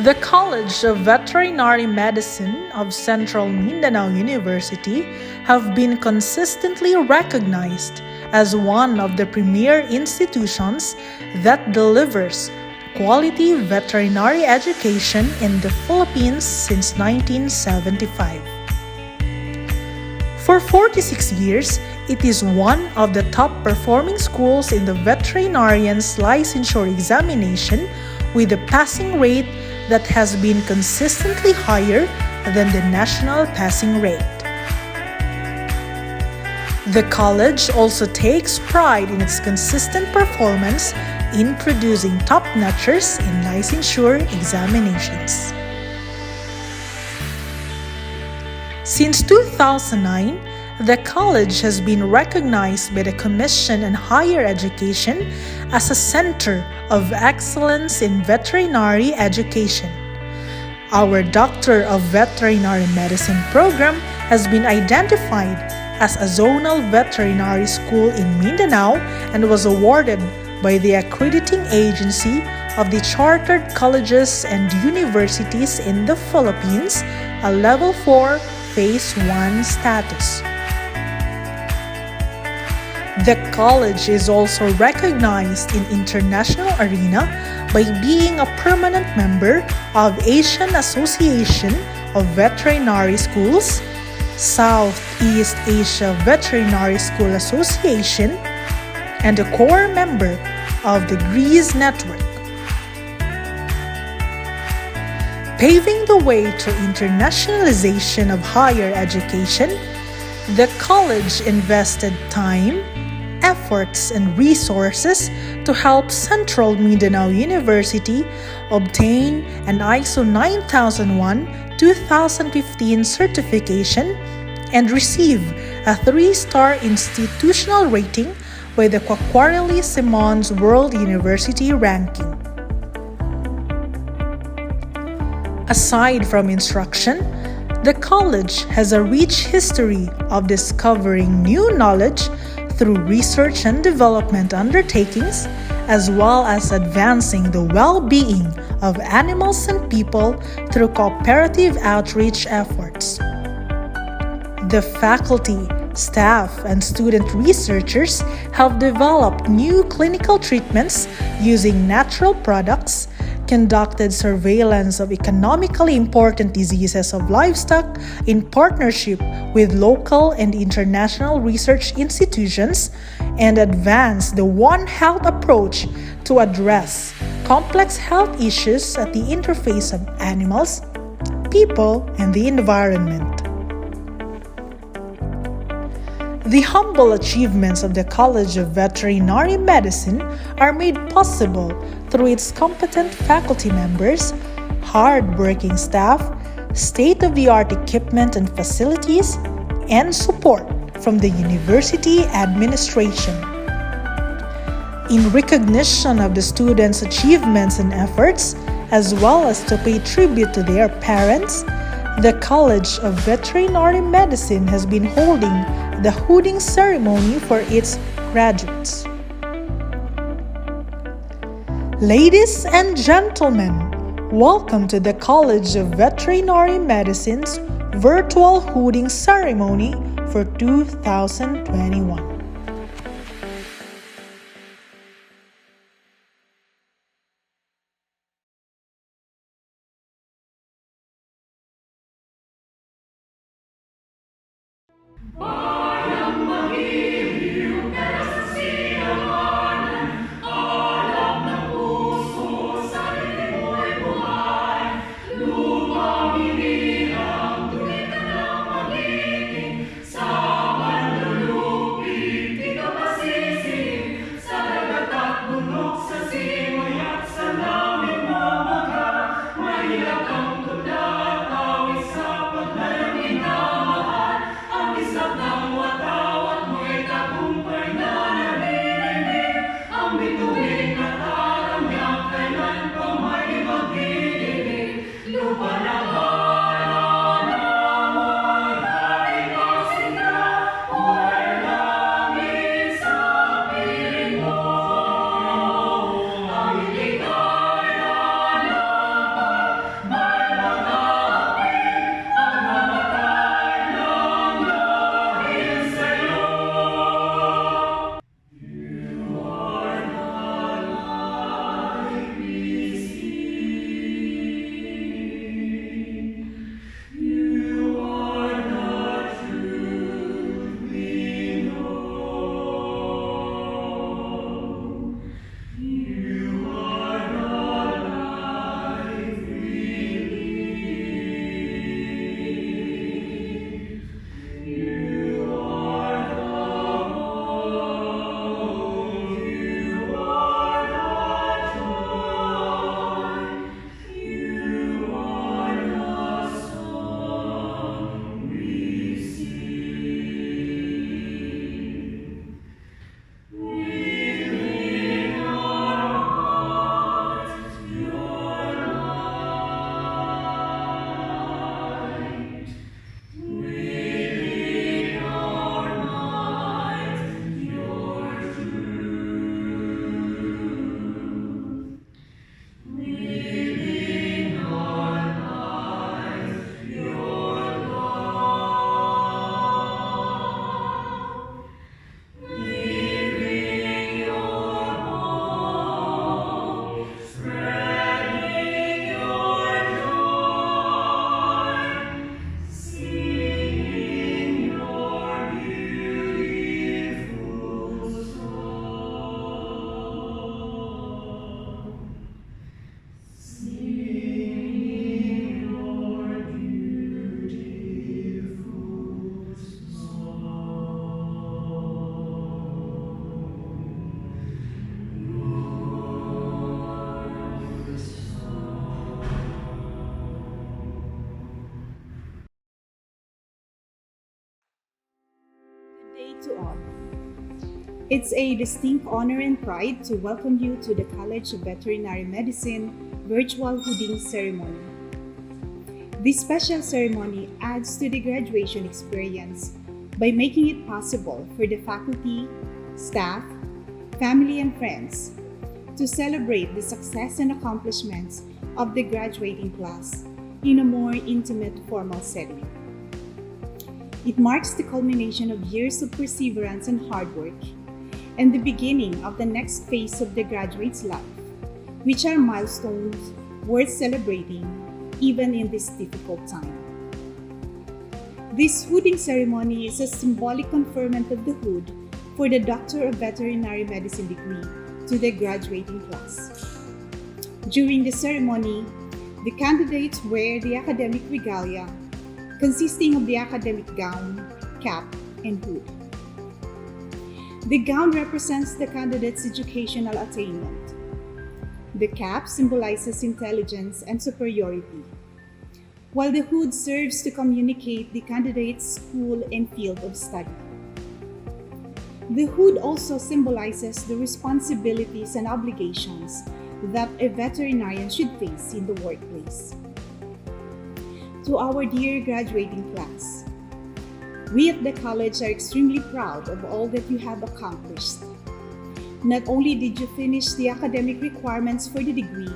The College of Veterinary Medicine of Central Mindanao University have been consistently recognized as one of the premier institutions that delivers quality veterinary education in the Philippines since 1975. For 46 years, it is one of the top performing schools in the veterinarian's licensure examination with a passing rate that has been consistently higher than the national passing rate. The college also takes pride in its consistent performance in producing top-notchers in licensure examinations. Since 2009, the college has been recognized by the Commission on Higher Education as a center of excellence in veterinary education. Our Doctor of Veterinary Medicine program has been identified as a zonal veterinary school in Mindanao and was awarded by the accrediting agency of the Chartered Colleges and Universities in the Philippines, a Level 4 Phase 1 status. The college is also recognized in international arena by being a permanent member of Asian Association of Veterinary Schools, Southeast Asia Veterinary School Association, and a core member of the GREES network. Paving the way to internationalization of higher education, the college invested time, efforts, and resources to help Central Mindanao University obtain an ISO 9001-2015 certification and receive a 3-star institutional rating by the Quacquarelli Simons World University Ranking. Aside from instruction, the college has a rich history of discovering new knowledge through research and development undertakings, as well as advancing the well-being of animals and people through cooperative outreach efforts. The faculty, staff, and student researchers have developed new clinical treatments using natural products, conducted surveillance of economically important diseases of livestock in partnership with local and international research institutions, and advanced the One Health approach to address complex health issues at the interface of animals, people, and the environment. The humble achievements of the College of Veterinary Medicine are made possible through its competent faculty members, hard-working staff, state-of-the-art equipment and facilities, and support from the university administration. In recognition of the students' achievements and efforts, as well as to pay tribute to their parents, the College of Veterinary Medicine has been holding the hooding ceremony for its graduates. Ladies and gentlemen, welcome to the College of Veterinary Medicine's virtual hooding ceremony for 2021. Sa manlulupi to all. It's a distinct honor and pride to welcome you to the College of Veterinary Medicine virtual hooding ceremony. This special ceremony adds to the graduation experience by making it possible for the faculty, staff, family, and friends to celebrate the success and accomplishments of the graduating class in a more intimate, formal setting. It marks the culmination of years of perseverance and hard work, and the beginning of the next phase of the graduate's life, which are milestones worth celebrating even in this difficult time. This hooding ceremony is a symbolic conferment of the hood for the Doctor of Veterinary Medicine degree to the graduating class. During the ceremony, the candidates wear the academic regalia consisting of the academic gown, cap, and hood. The gown represents the candidate's educational attainment. The cap symbolizes intelligence and superiority, while the hood serves to communicate the candidate's school and field of study. The hood also symbolizes the responsibilities and obligations that a veterinarian should face in the workplace. To our dear graduating class, we at the college are extremely proud of all that you have accomplished. Not only did you finish the academic requirements for the degree,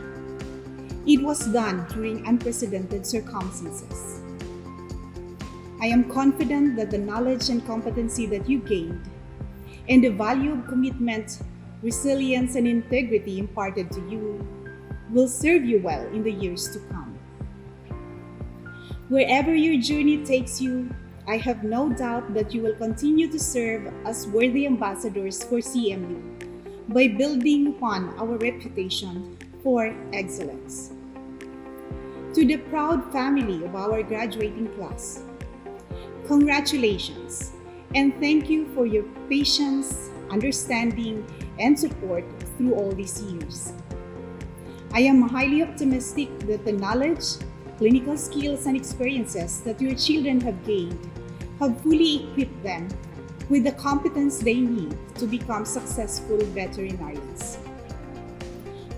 it was done during unprecedented circumstances. I am confident that the knowledge and competency that you gained and the value of commitment, resilience, and integrity imparted to you will serve you well in the years to come. Wherever your journey takes you, I have no doubt that you will continue to serve as worthy ambassadors for CMU by building upon our reputation for excellence. To the proud family of our graduating class, congratulations and thank you for your patience, understanding, and support through all these years. I am highly optimistic that the knowledge, clinical skills, and experiences that your children have gained have fully equipped them with the competence they need to become successful veterinarians.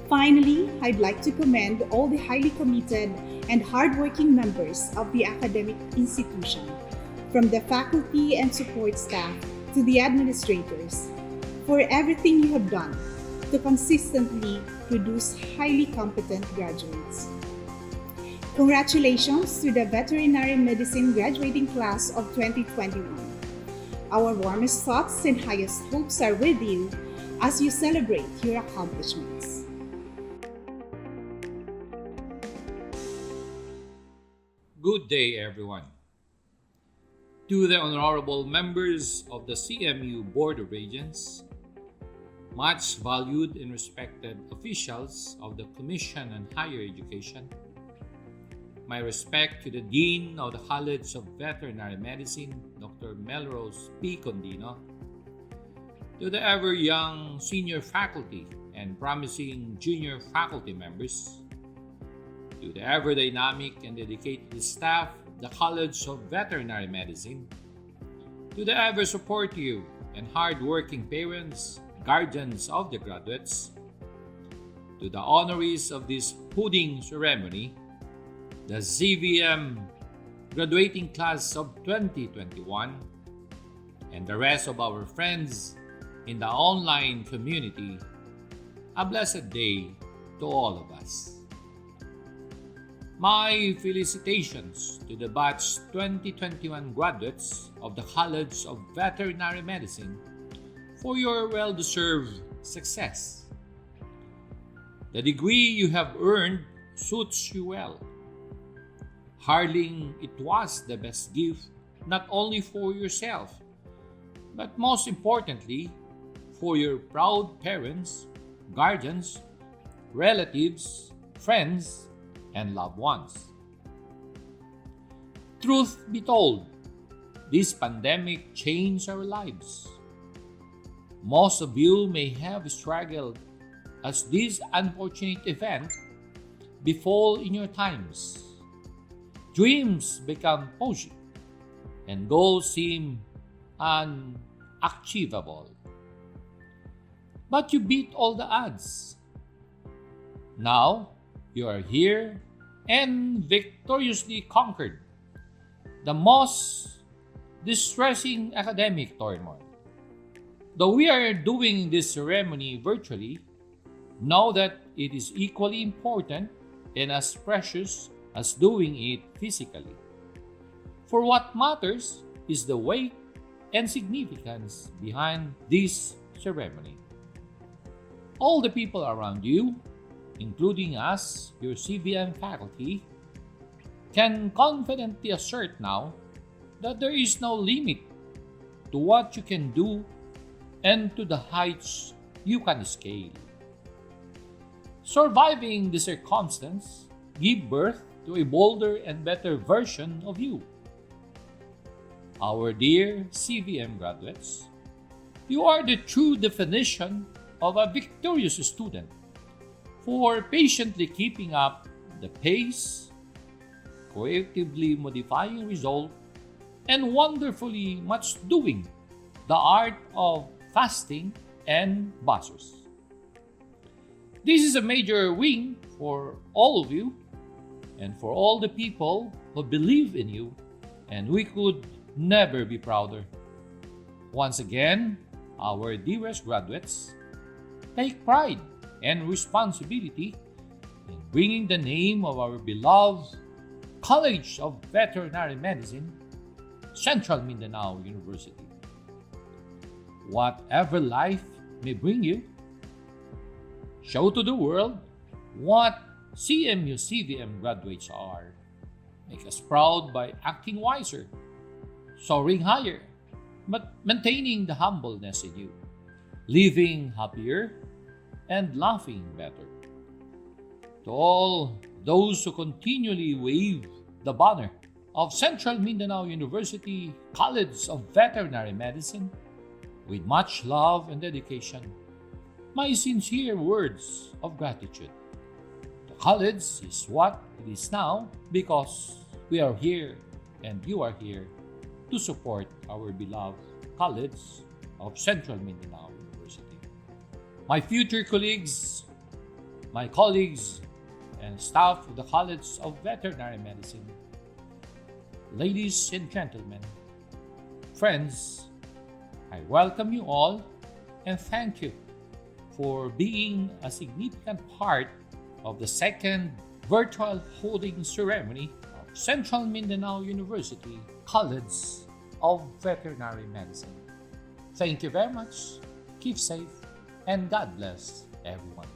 Finally, I'd like to commend all the highly committed and hardworking members of the academic institution, from the faculty and support staff to the administrators, for everything you have done to consistently produce highly competent graduates. Congratulations to the Veterinary Medicine graduating class of 2021. Our warmest thoughts and highest hopes are with you as you celebrate your accomplishments. Good day, everyone. To the honorable members of the CMU Board of Regents, much valued and respected officials of the Commission on Higher Education, my respect to the Dean of the College of Veterinary Medicine, Dr. Melrose P. Condino, to the ever-young senior faculty and promising junior faculty members, to the ever-dynamic and dedicated staff of the College of Veterinary Medicine, to the ever-supportive and hard-working parents, guardians of the graduates, to the honorees of this hooding ceremony, the ZVM graduating class of 2021, and the rest of our friends in the online community, a blessed day to all of us. My felicitations to the batch 2021 graduates of the College of Veterinary Medicine for your well-deserved success. The degree you have earned suits you well. Hardly it was the best gift not only for yourself, but most importantly, for your proud parents, guardians, relatives, friends, and loved ones. Truth be told, this pandemic changed our lives. Most of you may have struggled as this unfortunate event befall in your times. Dreams become paused and goals seem achievable. But you beat all the odds. Now, you are here and victoriously conquered the most distressing academic turmoil. Though we are doing this ceremony virtually, know that it is equally important and as precious as doing it physically. For what matters is the weight and significance behind this ceremony. All the people around you, including us, your CVM faculty, can confidently assert now that there is no limit to what you can do and to the heights you can scale. Surviving the circumstance give birth to a bolder and better version of you. Our dear CVM graduates, you are the true definition of a victorious student for patiently keeping up the pace, creatively modifying result, and wonderfully much doing the art of fasting and buzzers. This is a major win for all of you and for all the people who believe in you, and we could never be prouder. Once again, our dearest graduates, take pride and responsibility in bringing the name of our beloved College of Veterinary Medicine, Central Mindanao University. Whatever life may bring you, show to the world what CMU CVM graduates are. Make us proud by acting wiser, soaring higher, but maintaining the humbleness in you, living happier and laughing better. To all those who continually wave the banner of Central Mindanao University College of Veterinary Medicine, with much love and dedication, my sincere words of gratitude. The college is what it is now because we are here and you are here to support our beloved College of Central Mindanao University. My future colleagues, my colleagues, and staff of the College of Veterinary Medicine, ladies and gentlemen, friends, I welcome you all and thank you for being a significant part of the second virtual holding ceremony of Central Mindanao University College of Veterinary Medicine. Thank you very much, keep safe, and God bless everyone.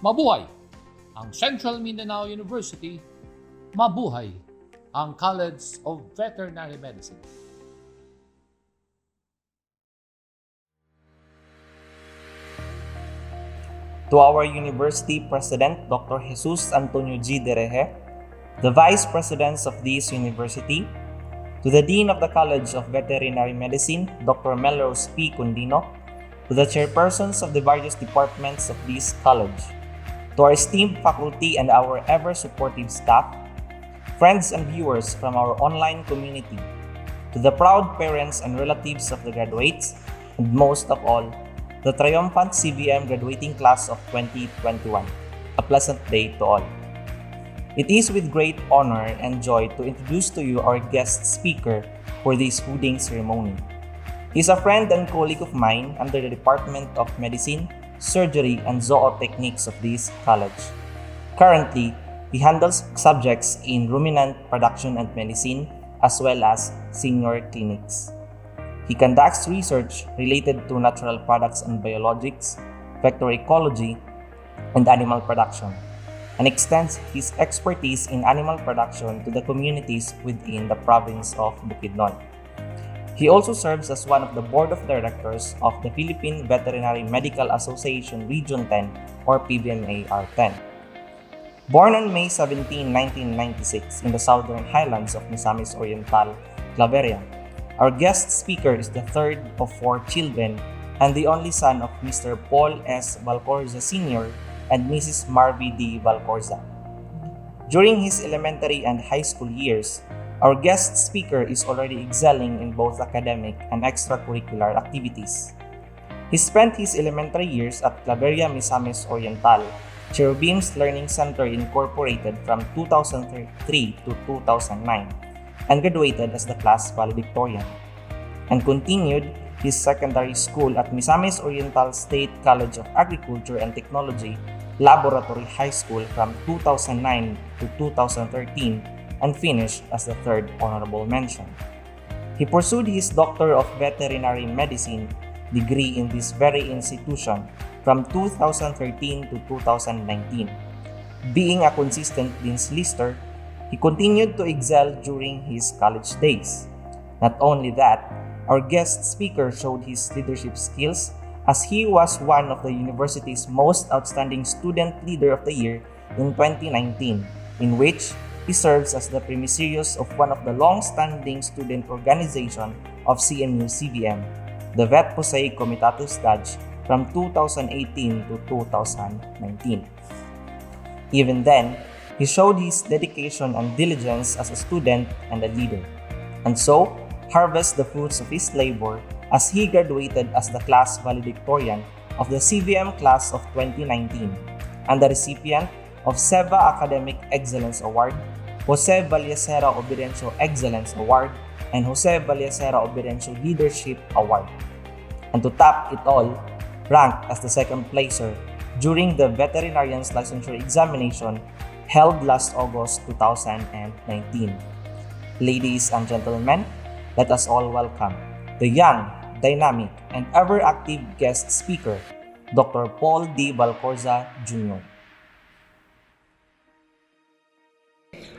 Mabuhay ang Central Mindanao University, mabuhay ang College of Veterinary Medicine. To our University President, Dr. Jesus Antonio G. Dereje, the Vice Presidents of this University, to the Dean of the College of Veterinary Medicine, Dr. Melrose P. Condino, to the Chairpersons of the various departments of this college, to our esteemed faculty and our ever-supportive staff, friends and viewers from our online community, to the proud parents and relatives of the graduates, and most of all, the triumphant CVM graduating class of 2021. A pleasant day to all. It is with great honor and joy to introduce to you our guest speaker for this hooding ceremony. He is a friend and colleague of mine under the Department of Medicine, Surgery, and Zootechnics of this college. Currently, he handles subjects in ruminant production and medicine as well as senior clinics. He conducts research related to natural products and biologics, vector ecology, and animal production, and extends his expertise in animal production to the communities within the province of Bukidnon. He also serves as one of the board of directors of the Philippine Veterinary Medical Association Region 10 or PVMA-R10. Born on May 17, 1996 in the southern highlands of Misamis Oriental, Claveria, our guest speaker is the third of 4 children and the only son of Mr. Paul S. Valcorza Sr. and Mrs. Marby D. Valcorza. During his elementary and high school years, Our guest speaker is already excelling in both academic and extracurricular activities. He spent his elementary years at Claveria Misamis Oriental, Cherubim's Learning Center Incorporated from 2003 to 2009, and graduated as the class valedictorian, and continued his secondary school at Misamis Oriental State College of Agriculture and Technology, Laboratory High School from 2009 to 2013, and finished as the third honorable mention. He pursued his Doctor of Veterinary Medicine degree in this very institution from 2013 to 2019. Being a consistent Dean's Lister, he continued to excel during his college days. Not only that, our guest speaker showed his leadership skills as he was one of the university's most outstanding Student Leader of the Year in 2019, in which he serves as the Premiserios of one of the long-standing student organization of CMU-CVM, the Vet Posei Comitatus Daj, from 2018 to 2019. Even then, he showed his dedication and diligence as a student and a leader, and so harvest the fruits of his labor as he graduated as the class valedictorian of the CVM class of 2019 and the recipient of SEVA Academic Excellence Award, Jose Vallecera Obirencio Excellence Award, and Jose Vallecera Obirencio Leadership Award. And to top it all, ranked as the second placer during the veterinarian's licensure examination held last August 2019. Ladies and gentlemen, let us all welcome the young, dynamic, and ever-active guest speaker, Dr. Paul D. Valcorza Jr.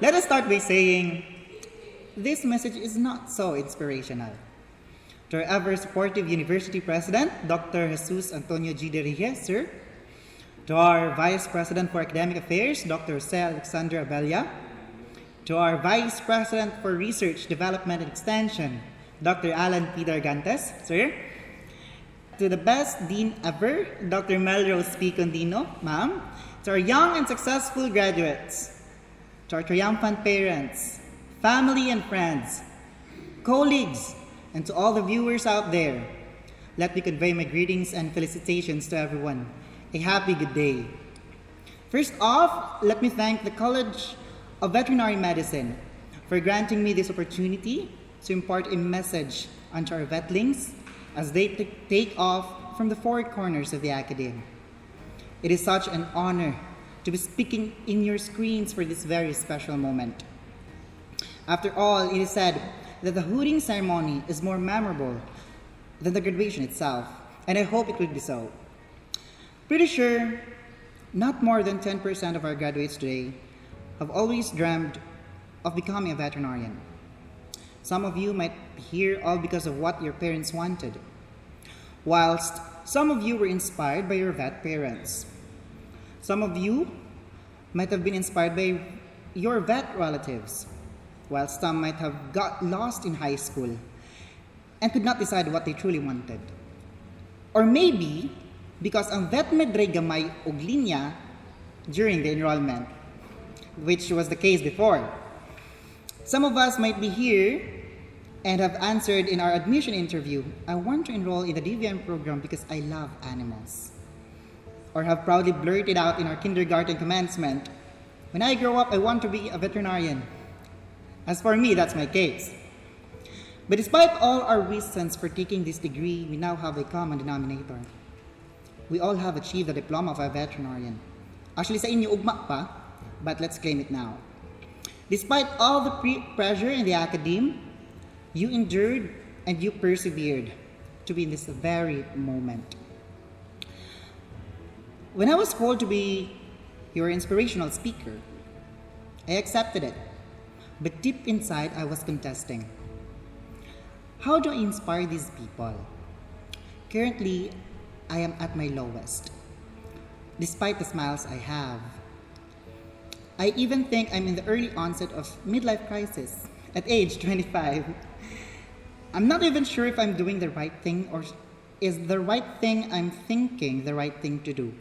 Let us start by saying, this message is not so inspirational. To our ever-supportive University President, Dr. Jesus Antonio G. Derije, sir. To our Vice President for Academic Affairs, Dr. Jose Alexander Abella. To our Vice President for Research, Development, and Extension, Dr. Alan Peter Gantes, sir. To the best Dean ever, Dr. Melrose P. Condino, ma'am. To our young and successful graduates. To our triumphant parents, family and friends, colleagues, and to all the viewers out there, let me convey my greetings and felicitations to everyone. A happy good day. First off, let me thank the College of Veterinary Medicine for granting me this opportunity to impart a message unto our vetlings as they take off from the four corners of the academe. It is such an honor to be speaking in your screens for this very special moment. After all, it is said that the hooding ceremony is more memorable than the graduation itself, and I hope it would be so. Pretty sure not more than 10% of our graduates today have always dreamed of becoming a veterinarian. Some of you might be here all because of what your parents wanted, whilst some of you were inspired by your vet parents. Some of you might have been inspired by your vet relatives, while some might have got lost in high school and could not decide what they truly wanted. Or maybe because ang vet medray gamay og linya during the enrollment, which was the case before. Some of us might be here and have answered in our admission interview, I want to enroll in the DVM program because I love animals. Or have proudly blurted out in our kindergarten commencement, when I grow up, I want to be a veterinarian. As for me, that's my case. But despite all our reasons for taking this degree, we now have a common denominator. We all have achieved the diploma of a veterinarian. Actually, sa inyo ugma pa, but let's claim it now. Despite all the pressure in the academe, you endured and you persevered to be in this very moment. When I was called to be your inspirational speaker, I accepted it. But deep inside, I was contesting. How do I inspire these people? Currently, I am at my lowest, despite the smiles I have. I even think I'm in the early onset of midlife crisis at age 25. I'm not even sure if I'm doing the right thing or is the right thing I'm thinking the right thing to do.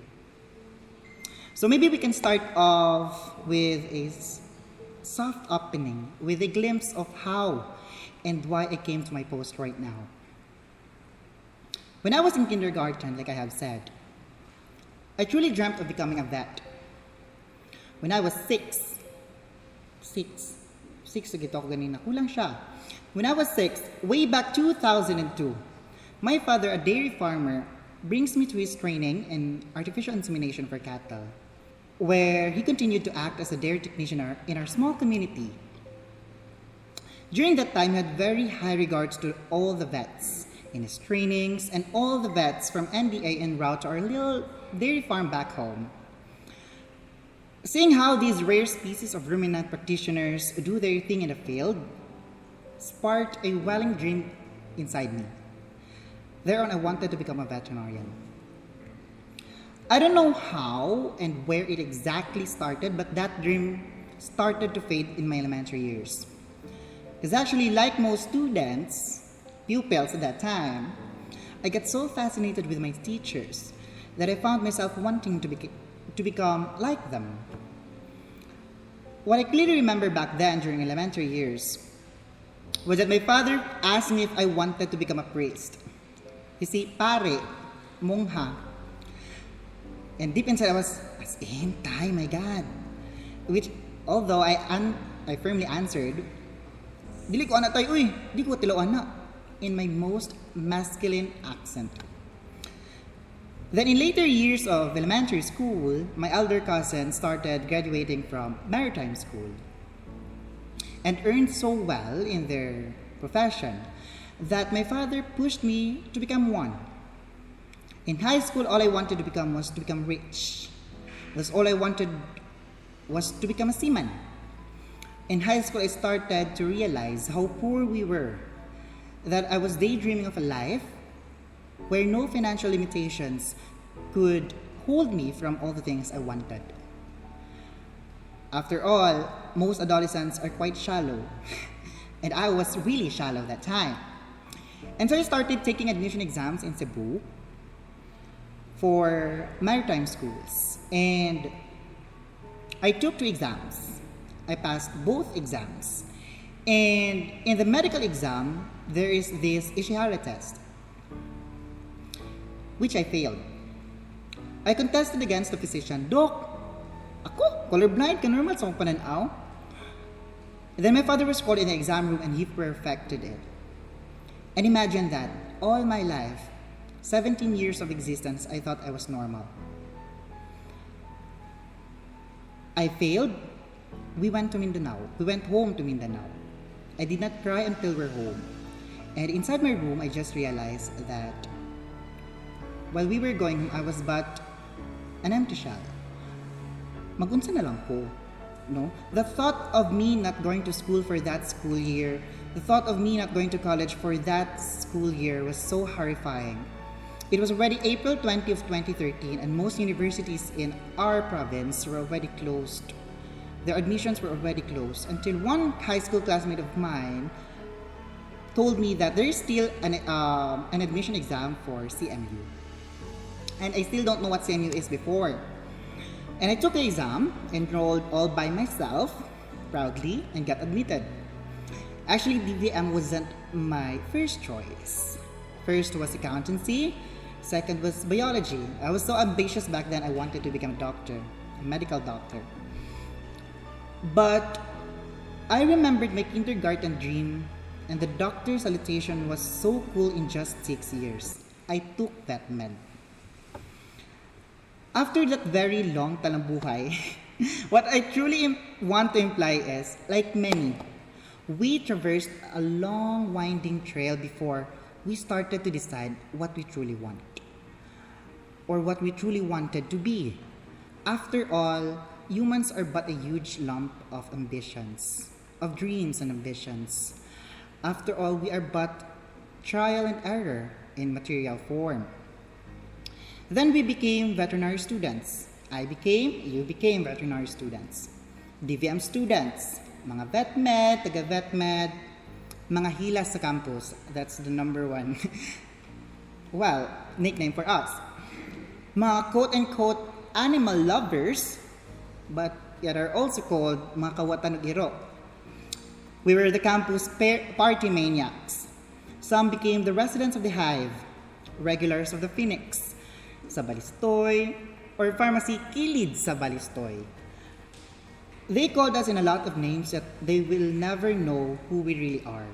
So maybe we can start off with a soft opening with a glimpse of how and why I came to my post right now. When I was in kindergarten, like I have said, I truly dreamt of becoming a vet. When I was six, sagit ako ganina, kulang siya. When I was 6, way back 2002, my father, a dairy farmer, brings me to his training in artificial insemination for cattle, where he continued to act as a dairy technician in our small community. During that time, he had very high regards to all the vets in his trainings and all the vets from NDA en route to our little dairy farm back home. Seeing how these rare species of ruminant practitioners do their thing in the field sparked a welling dream inside me. Thereon, I wanted to become a veterinarian. I don't know how and where it exactly started, but that dream started to fade in my elementary years. Because actually, like most students, pupils at that time, I got so fascinated with my teachers that I found myself wanting to become like them. What I clearly remember back then during elementary years was that my father asked me if I wanted to become a priest. You see, pare, mongha. And deep inside I was, as in, tay, my God. Which, although I firmly answered, dili ko ana tay, uy, di ko tilawan na, in my most masculine accent. Then in later years of elementary school, my elder cousin started graduating from maritime school and earned so well in their profession that my father pushed me to become one. In high school, all I wanted to become was to become rich. That's all I wanted was to become a seaman. In high school, I started to realize how poor we were, that I was daydreaming of a life where no financial limitations could hold me from all the things I wanted. After all, most adolescents are quite shallow, and I was really shallow that time. And so I started taking admission exams in Cebu for maritime schools, and I took 2 exams. I passed both exams. And in the medical exam, there is this Ishihara test, which I failed. I contested against the physician, Doc, ako, colorblind, ka normal sa akong pananaw. Then my father was called in the exam room and he perfected it. And imagine that, all my life, 17 years of existence, I thought I was normal. I failed. We went to Mindanao. We went home to Mindanao. I did not cry until we're home. And inside my room, I just realized that while we were going home, I was but an empty shell. Magunsa na lang ko. No? The thought of me not going to school for that school year, the thought of me not going to college for that school year was so horrifying. It was already April 20th, 2013, and most universities in our province were already closed. Their admissions were already closed until one high school classmate of mine told me that there is still an admission exam for CMU. And I still don't know what CMU is before. And I took the exam, enrolled all by myself, proudly, and got admitted. Actually, DVM wasn't my first choice. First was accountancy, second was biology. I was so ambitious back then, I wanted to become a doctor, a medical doctor. But I remembered my kindergarten dream, and the doctor salutation was so cool in just 6 years. I took that med. After that very long talambuhay, what I truly want to imply is, like many, we traversed a long winding trail before we started to decide what we truly want or what we truly wanted to be. After all, humans are but a huge lump of ambitions, of dreams and ambitions. After all, we are but trial and error in material form. Then we became veterinary students. You became veterinary students. DVM students, mga vetmed, taga-vetmed, mga hilas sa campus. That's the number one, nickname for us. Mga quote-unquote animal lovers, but yet are also called mga kawatan ng iro. We were the campus party maniacs. Some became the residents of the Hive, regulars of the Phoenix, sa Balistoy, or pharmacy kilid sa Balistoy. They called us in a lot of names that they will never know who we really are.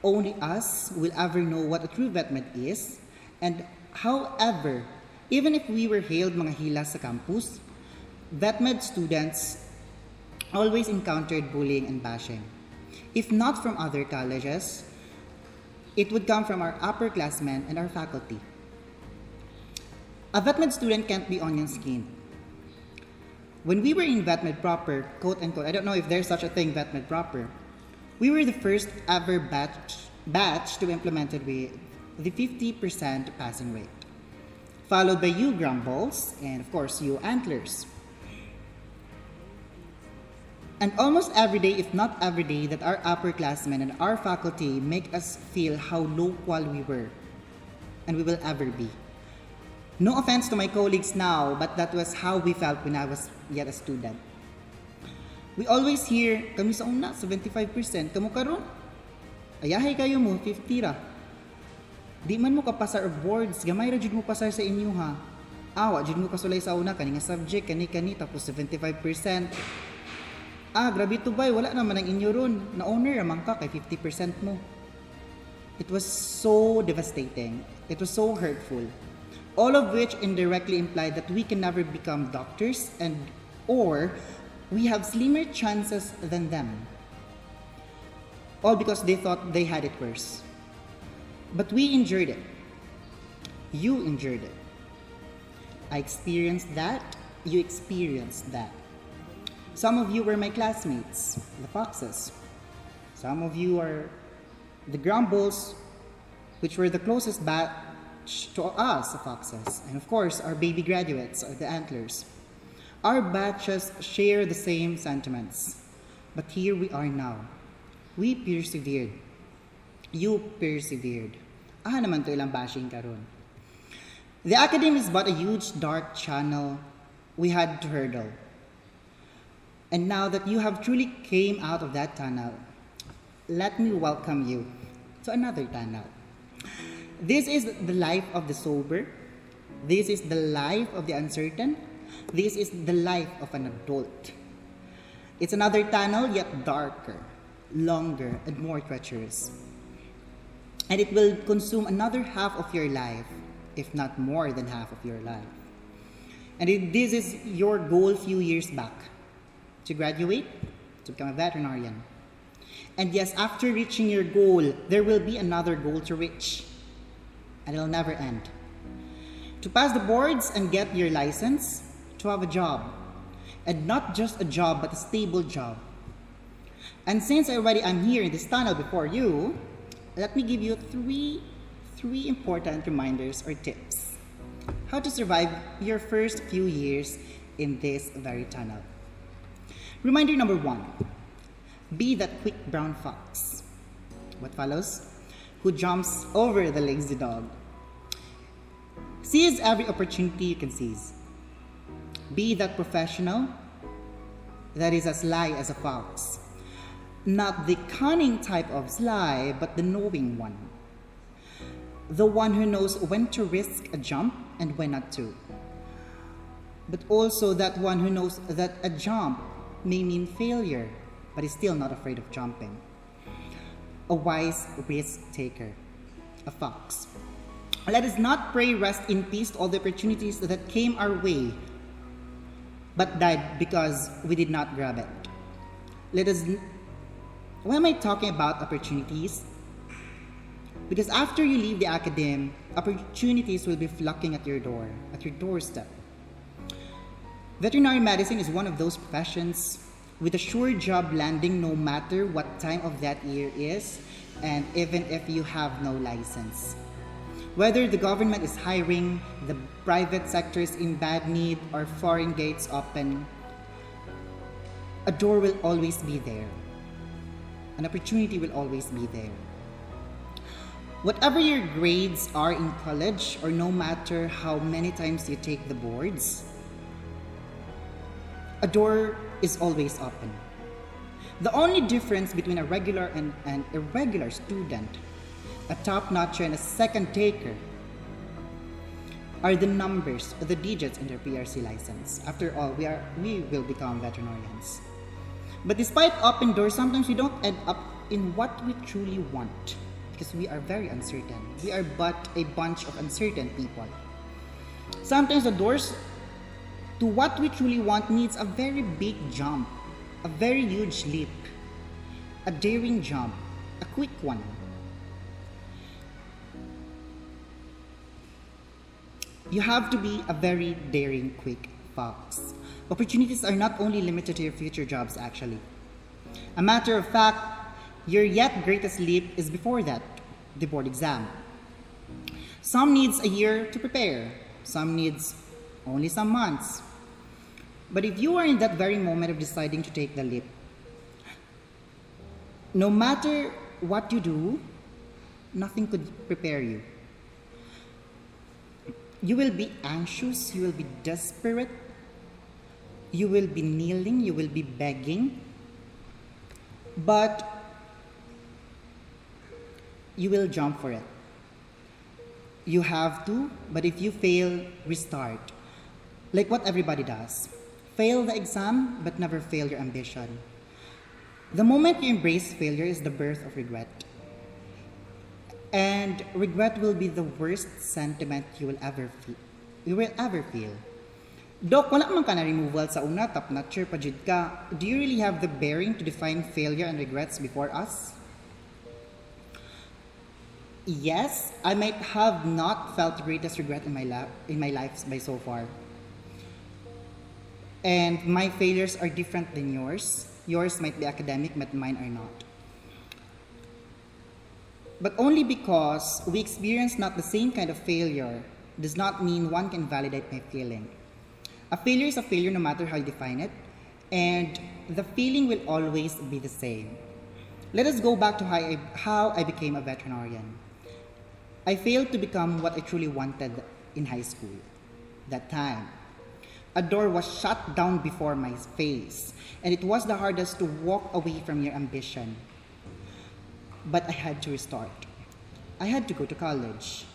Only us will ever know what a true vetmed is, and however, even if we were hailed mga hilas sa campus, vetmed students always encountered bullying and bashing. If not from other colleges, it would come from our upperclassmen and our faculty. A vetmed student can't be onion skinned. When we were in vetmed proper, quote unquote, I don't know if there's such a thing, vetmed proper, we were the first ever batch to be implemented with the 50% passing rate, followed by you Grumbles, and of course you Antlers. And almost every day, if not every day, that our upperclassmen and our faculty make us feel how low-qual we were and we will ever be. No offense to my colleagues now, but that was how we felt when I was yet a student. We always hear, kami sa una, 75%, kamo karon, ayahay kayo mo, 50 ra. Di man mo kapasar of boards, gamay ra jud mo pasar sa inyo ha. Awa jud mo kasulay sa una, kaning subject, kani, tapos 75%. Grabe to bay, wala naman ang inyo ron. Na-owner naman ka kay 50% mo. It was so devastating. It was so hurtful. All of which indirectly implied that we can never become doctors or we have slimmer chances than them. All because they thought they had it worse. But we endured it. You endured it. I experienced that. You experienced that. Some of you were my classmates, the Foxes. Some of you are the Grumbles, which were the closest batch to us, the Foxes. And of course, our baby graduates, or the Antlers. Our batches share the same sentiments. But here we are now. We persevered. You persevered. Naman to ilang bashing karon. The academy is but a huge dark channel we had to hurdle. And now that you have truly came out of that tunnel, let me welcome you to another tunnel. This is the life of the sober. This is the life of the uncertain. This is the life of an adult. It's another tunnel, yet darker, longer, and more treacherous. And it will consume another half of your life, if not more than half of your life. And this is your goal few years back, to graduate, to become a veterinarian. And yes, after reaching your goal, there will be another goal to reach. And it'll never end. To pass the boards and get your license, to have a job. And not just a job, but a stable job. And since already I'm here in this tunnel before you, let me give you three important reminders or tips. How to survive your first few years in this very tunnel. Reminder number 1, be that quick brown fox. What follows? Who jumps over the lazy dog. Seize every opportunity you can seize. Be that professional that is as sly as a fox. Not the cunning type of sly, but the knowing one. The one who knows when to risk a jump and when not to. But also that one who knows that a jump may mean failure, but is still not afraid of jumping. A wise risk taker, a fox. Let us not pray rest in peace to all the opportunities that came our way, but died because we did not grab it. Why am I talking about opportunities? Because after you leave the academy, opportunities will be flocking at your door, at your doorstep. Veterinary medicine is one of those professions with a sure job landing no matter what time of that year is, and even if you have no license. Whether the government is hiring, the private sector is in bad need, or foreign gates open, a door will always be there. An opportunity will always be there. Whatever your grades are in college, or no matter how many times you take the boards, a door is always open. The only difference between a regular and an irregular student, a top-notcher and a second taker, are the numbers, the digits in their PRC license. After all, we will become veterinarians. But despite open doors, sometimes we don't end up in what we truly want because we are very uncertain. We are but a bunch of uncertain people. Sometimes the doors to what we truly want needs a very big jump, a very huge leap, a daring jump, a quick one. You have to be a very daring, quick fox. Opportunities are not only limited to your future jobs, actually. A matter of fact, your yet greatest leap is before that, the board exam. Some needs a year to prepare, some needs only some months. But if you are in that very moment of deciding to take the leap, no matter what you do, nothing could prepare you. You will be anxious, you will be desperate, you will be kneeling, you will be begging, but you will jump for it. You have to, but if you fail, restart. Like what everybody does. Fail the exam, but never fail your ambition. The moment you embrace failure is the birth of regret. And regret will be the worst sentiment you will ever feel. Doc, wala man ka na removal sa una, top-notcher pa jud ka. Do you really have the bearing to define failure and regrets before us? Yes, I might have not felt the greatest regret in my life by so far. And my failures are different than yours. Yours might be academic, but mine are not. But only because we experience not the same kind of failure does not mean one can validate my feeling. A failure is a failure no matter how you define it, and the feeling will always be the same. Let us go back to how I became a veterinarian. I failed to become what I truly wanted in high school. That time, a door was shut down before my face, and it was the hardest to walk away from your ambition. But I had to restart. I had to go to college.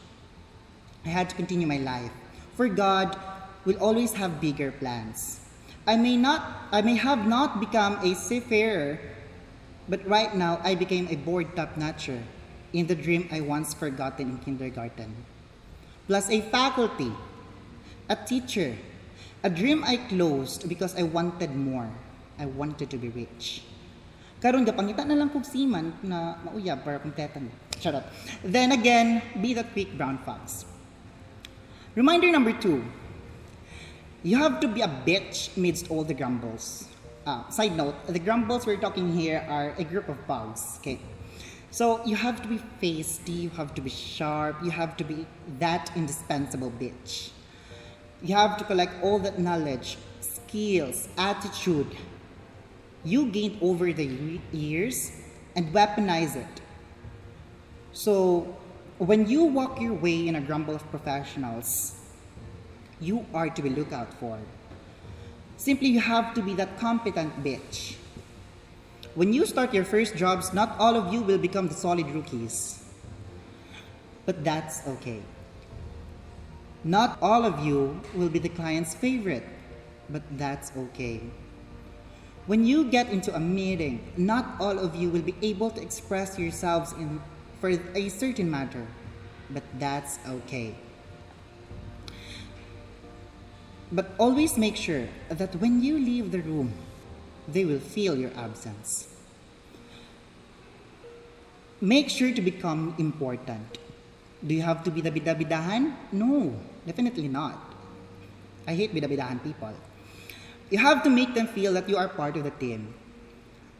I had to continue my life. For God will always have bigger plans. I may have not become a seafarer, but right now I became a board top-notcher in the dream I once forgotten in kindergarten. Plus a faculty, a teacher, a dream I closed because I wanted more. I wanted to be rich. Karon gapangita na lang kog seaman na mauyab para kumpletan. Shut up. Then again, be that quick brown fox. Reminder number 2. You have to be a bitch amidst all the grumbles. Side note, the grumbles we're talking here are a group of bugs. Okay. So you have to be feisty, you have to be sharp, you have to be that indispensable bitch. You have to collect all that knowledge, skills, attitude you gained over the years and weaponize it. So when you walk your way in a grumble of professionals, you are to be looked out for. Simply, you have to be that competent bitch. When you start your first jobs, not all of you will become the solid rookies. But that's okay. Not all of you will be the client's favorite, but that's okay. When you get into a meeting, not all of you will be able to express yourselves for a certain matter, but that's okay. But always make sure that when you leave the room, they will feel your absence. Make sure to become important. Do you have to be the bida-bidahan? No, definitely not. I hate bida-bidahan people. You have to make them feel that you are part of the team.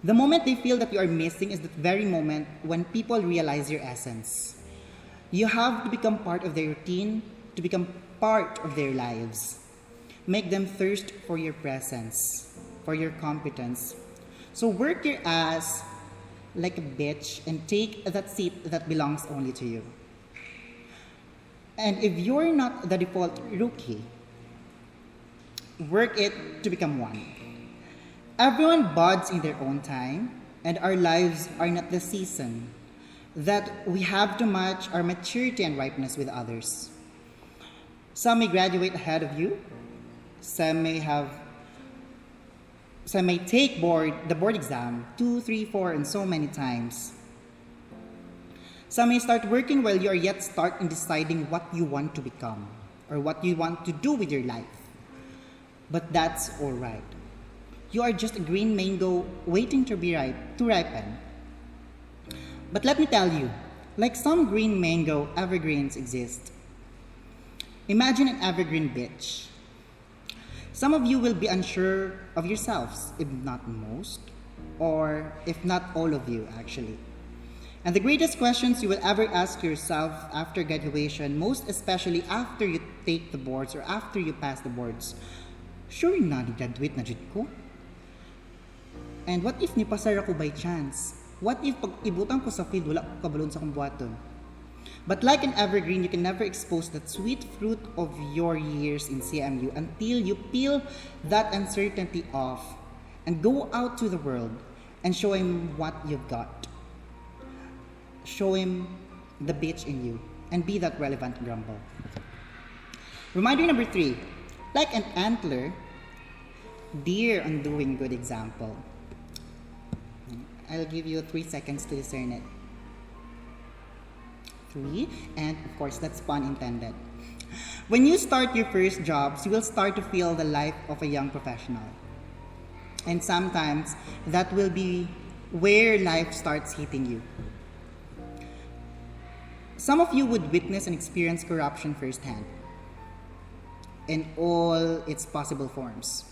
The moment they feel that you are missing is the very moment when people realize your essence. You have to become part of their routine, to become part of their lives. Make them thirst for your presence, for your competence. So work your ass like a bitch and take that seat that belongs only to you. And if you're not the default rookie, work it to become one. Everyone buds in their own time, and our lives are not the season that we have to match our maturity and ripeness with others. Some may graduate ahead of you. Some may take the board exam 2, 3, 4, and so many times. Some may start working while you are yet stuck in deciding what you want to become or what you want to do with your life. But that's all right. You are just a green mango waiting to ripen. But let me tell you, like some green mango, evergreens exist. Imagine an evergreen beach. Some of you will be unsure of yourselves, if not most, or if not all of you actually. And the greatest questions you will ever ask yourself after graduation, most especially after you take the boards or after you pass the boards, sure na ni-graduate na jud ko? And what if nipasar ako by chance? What if pag ibutan ko sa field, wala ko kabalon sa kong buhaton? But like an evergreen, you can never expose that sweet fruit of your years in CMU until you peel that uncertainty off and go out to the world and show him what you've got. Show him the bitch in you and be that relevant grumble. Reminder number 3, like an antler, deer on doing good example. I'll give you 3 seconds to discern it. 3, and of course that's pun intended. When you start your first jobs, you will start to feel the life of a young professional. And sometimes that will be where life starts hitting you. Some of you would witness and experience corruption firsthand in all its possible forms.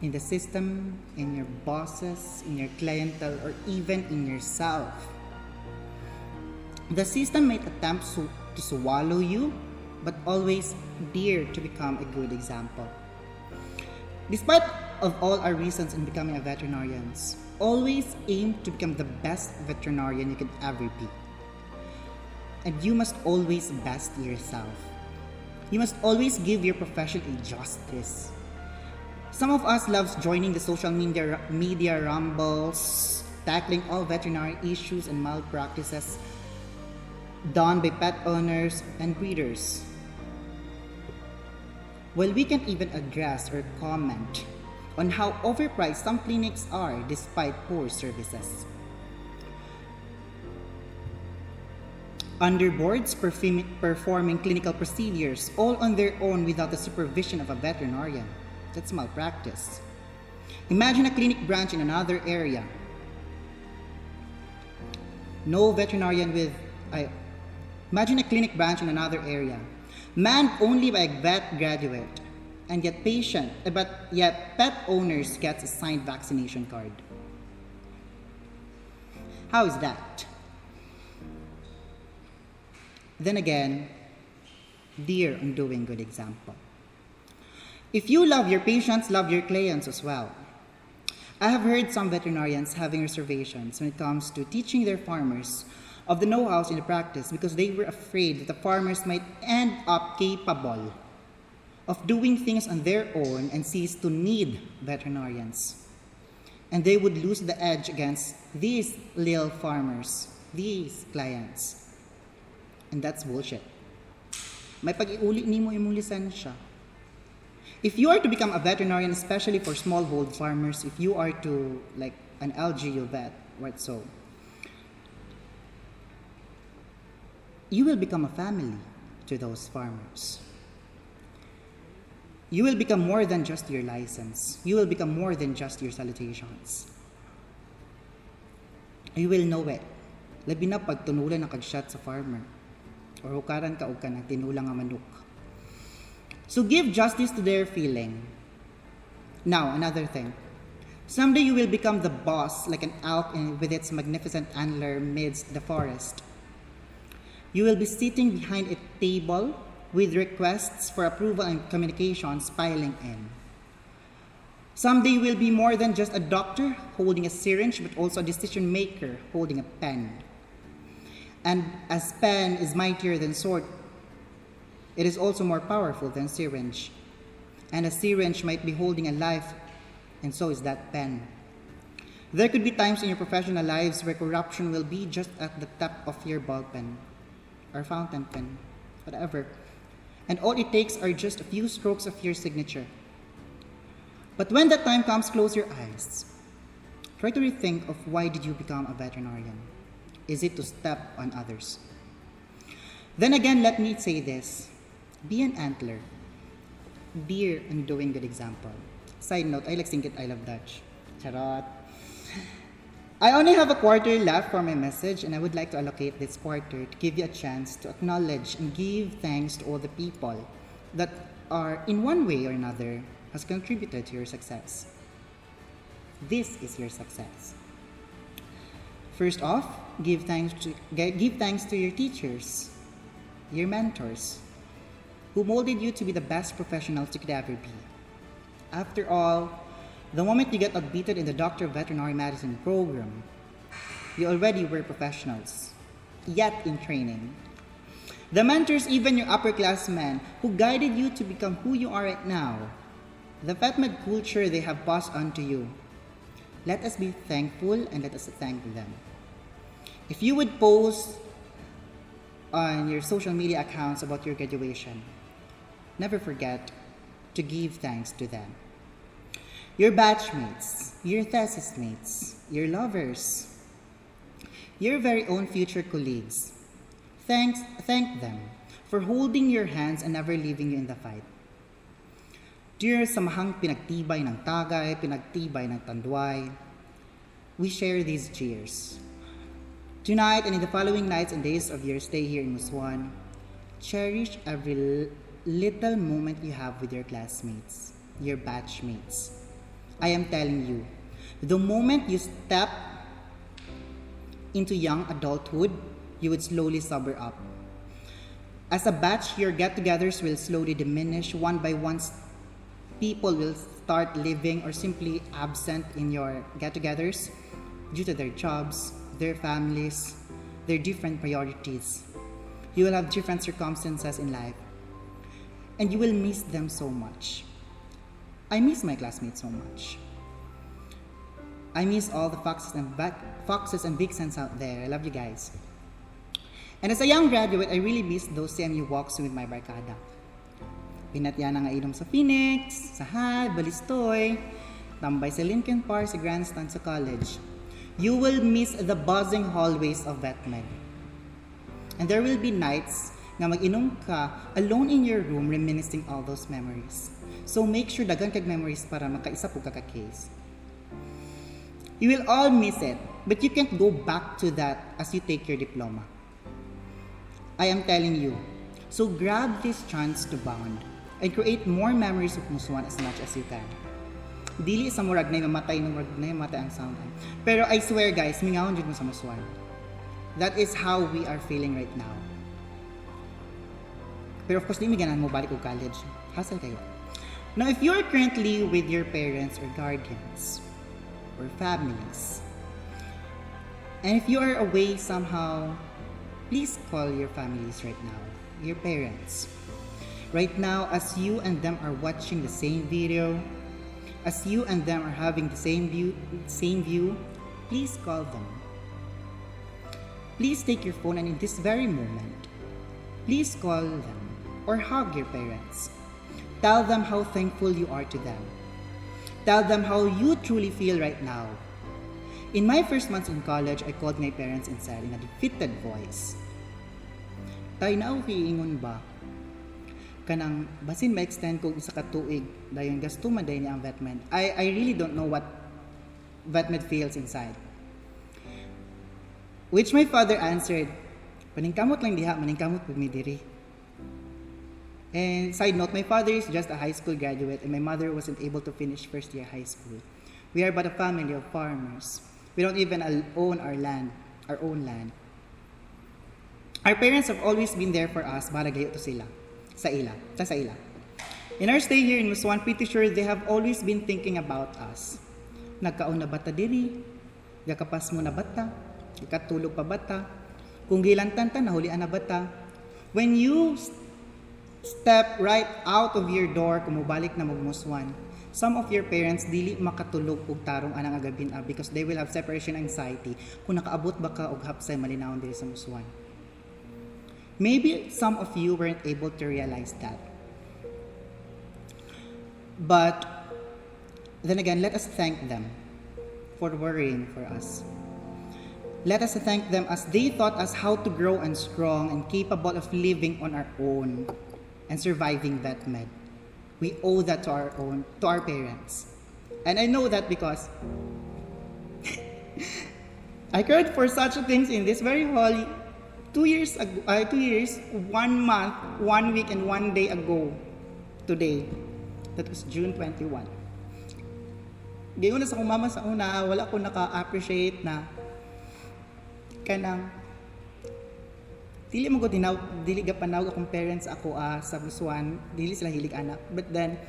In the system, in your bosses, in your clientele, or even in yourself. The system might attempt to swallow you, but always dare to become a good example. Despite of all our reasons in becoming a veterinarian, always aim to become the best veterinarian you can ever be. And you must always best yourself. You must always give your profession a justice. Some of us loves joining the social media rumbles, tackling all veterinary issues and malpractices done by pet owners and breeders. Well, we can even address or comment on how overpriced some clinics are despite poor services. Underboards performing clinical procedures all on their own without the supervision of a veterinarian. That's malpractice. Imagine a clinic branch in another area. Imagine a clinic branch in another area, manned only by a vet graduate, and yet pet owners get a signed vaccination card. How is that? Then again, dear on doing good example. If you love your patients, love your clients as well. I have heard some veterinarians having reservations when it comes to teaching their farmers of the know-hows in the practice because they were afraid that the farmers might end up capable of doing things on their own and cease to need veterinarians. And they would lose the edge against these little farmers, these clients. And that's bullshit. May pag-iuli nimo imong lisensya. If you are to become a veterinarian, especially for smallhold farmers, if you are to like an LGU vet, what so, you will become a family to those farmers. You will become more than just your license. You will become more than just your salutations. You will know it. Labi na pag tunulan na kag-shot sa farmer. Or hukaran ka o ka ng tinulang nga manok. So give justice to their feeling. Now, another thing. Someday you will become the boss like an elk with its magnificent antler amidst the forest. You will be sitting behind a table with requests for approval and communications piling in. Someday you will be more than just a doctor holding a syringe, but also a decision maker holding a pen. And as pen is mightier than sword, it is also more powerful than syringe. And a syringe might be holding a life and so is that pen. There could be times in your professional lives where corruption will be just at the tip of your ball pen or fountain pen, whatever. And all it takes are just a few strokes of your signature. But when that time comes, close your eyes. Try to rethink of why did you become a veterinarian? Is it to step on others? Then again, let me say this. Be an antler. Be an doing good example. Side note, I like Singkit, I love Dutch. Charot. I only have a quarter left for my message, and I would like to allocate this quarter to give you a chance to acknowledge and give thanks to all the people that are, in one way or another, has contributed to your success. This is your success. First off, give thanks to your teachers, your mentors, who molded you to be the best professionals you could ever be. After all, the moment you get admitted in the Doctor of Veterinary Medicine program, you already were professionals, yet in training. The mentors, even your upperclassmen, who guided you to become who you are right now, the VetMed culture they have passed on to you. Let us be thankful and let us thank them. If you would post on your social media accounts about your graduation, never forget to give thanks to them. Your batchmates, your thesis mates, your lovers, your very own future colleagues. Thank them for holding your hands and never leaving you in the fight. Dear samahang pinagtibay ng Tagay, pinagtibay ng Tanduay, we share these cheers. Tonight and in the following nights and days of your stay here in Muswan, cherish every little moment you have with your classmates, your batchmates. I am telling you, the moment you step into young adulthood, you would slowly sober up. As a batch, your get-togethers will slowly diminish. One by one, people will start living or simply absent in your get-togethers due to their jobs, their families, their different priorities. You will have different circumstances in life, and you will miss them so much. I miss my classmates so much. I miss all the foxes and vixens out there. I love you guys. And as a young graduate, I really miss those CMU walks with my barkada. Pinatya na nga inom sa Phoenix, sa Had, Balistoy, tambay sa Lincoln Park, sa Grandstand sa college. You will miss the buzzing hallways of VetMed. And there will be nights na mag-inom ka alone in your room reminiscing all those memories. So make sure dagan kag memories para makaisa po ka-case. You will all miss it, but you can't go back to that as you take your diploma. I am telling you. So grab this chance to bond and create more memories of Muswan as much as you can. Dili sa murag na mamatay ang sound. Pero I swear guys, mingawon jud mo sa Muswan. That is how we are feeling right now. Pero of course, di mi ganan mo balik og college. Hassle kayo. Now, if you are currently with your parents or guardians or families, and if you are away somehow, please call your families right now, your parents. Right now, as you and them are watching the same video, as you and them are having the same view, please call them. Please take your phone and in this very moment, please call them or hug your parents. Tell them how thankful you are to them. Tell them how you truly feel right now. In my first months in college, I called my parents and said in a defeated voice, "Tay, naukiingon ba? Kanang basin ma-extend kong isa ka tuig dayon gasto man dayon ang VetMed." I really don't know what VetMed feels inside. Which my father answered, "Paningkamot lang diha, maningkamot pud mi diri." And side note, my father is just a high school graduate and my mother wasn't able to finish first year high school. We are but a family of farmers. We don't even own our own land. Our parents have always been there for us, baragayo to sila, sa ila. In our stay here in Muswan, pretty sure they have always been thinking about us. Nagkaon na bata diri, gakapas mo na bata, ikatulog pa bata, kung gilantan ta, nahulian na bata. When you step right out of your door kung mubalik na magmuswan, some of your parents dili makatulog og tarong anang agabin because they will have separation anxiety kung nakaabot ba ka og hapsay malinawon diri sa Muswan. Maybe some of you weren't able to realize that. But then again, let us thank them for worrying for us. Let us thank them as they taught us how to grow and strong and capable of living on our own and surviving that med. We owe that to our parents. And I know that because I cried for such things in this very hall 2 years, 1 month, 1 week, and 1 day ago today. That was June 21. Gayon na sa akong mama sa una, wala ko naka-appreciate na kanang dili mo ko dili ga panawag akong parents ako sa Busuan, dili sila hilig anak. But then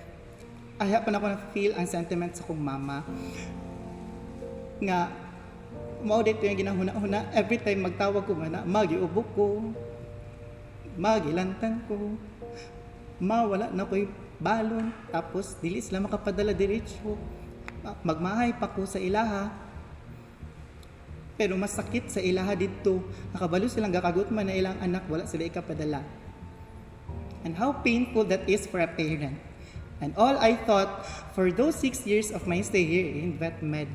I happen ako na feel ang sentiments sa akong mama nga mao dito yung ginahuna-huna every time magtawag ko man magiubok ko, magilantan ko, mawala na ko'y balon, tapos dili sila makapadala diretso, magmahay pa ko sa ilaha. Pero mas sakit sa ilaha dito. Nakabalo silang gakagot man na ilang anak, wala sila ikapadala. And how painful that is for a parent. And all I thought for those 6 years of my stay here in VetMed,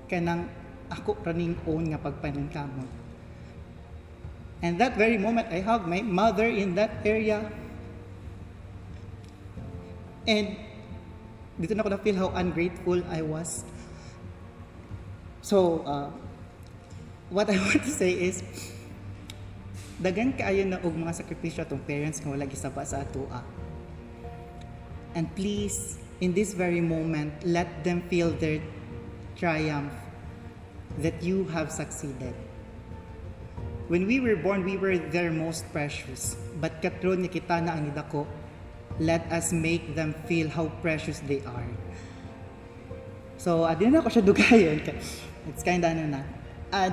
kanang ako running own nga pagpaningkamot. And that very moment, I have my mother in that area. And dito na ko na feel how ungrateful I was. So, what I want to say is, dagan kaayo na og mga sakripisyo atong parents nga wala gisaba sa atoa. And please, in this very moment, let them feel their triumph that you have succeeded. When we were born, we were their most precious. But katron ni kita na ang nidako, let us make them feel how precious they are. So, di na ako siya dugayon. It's kind of na.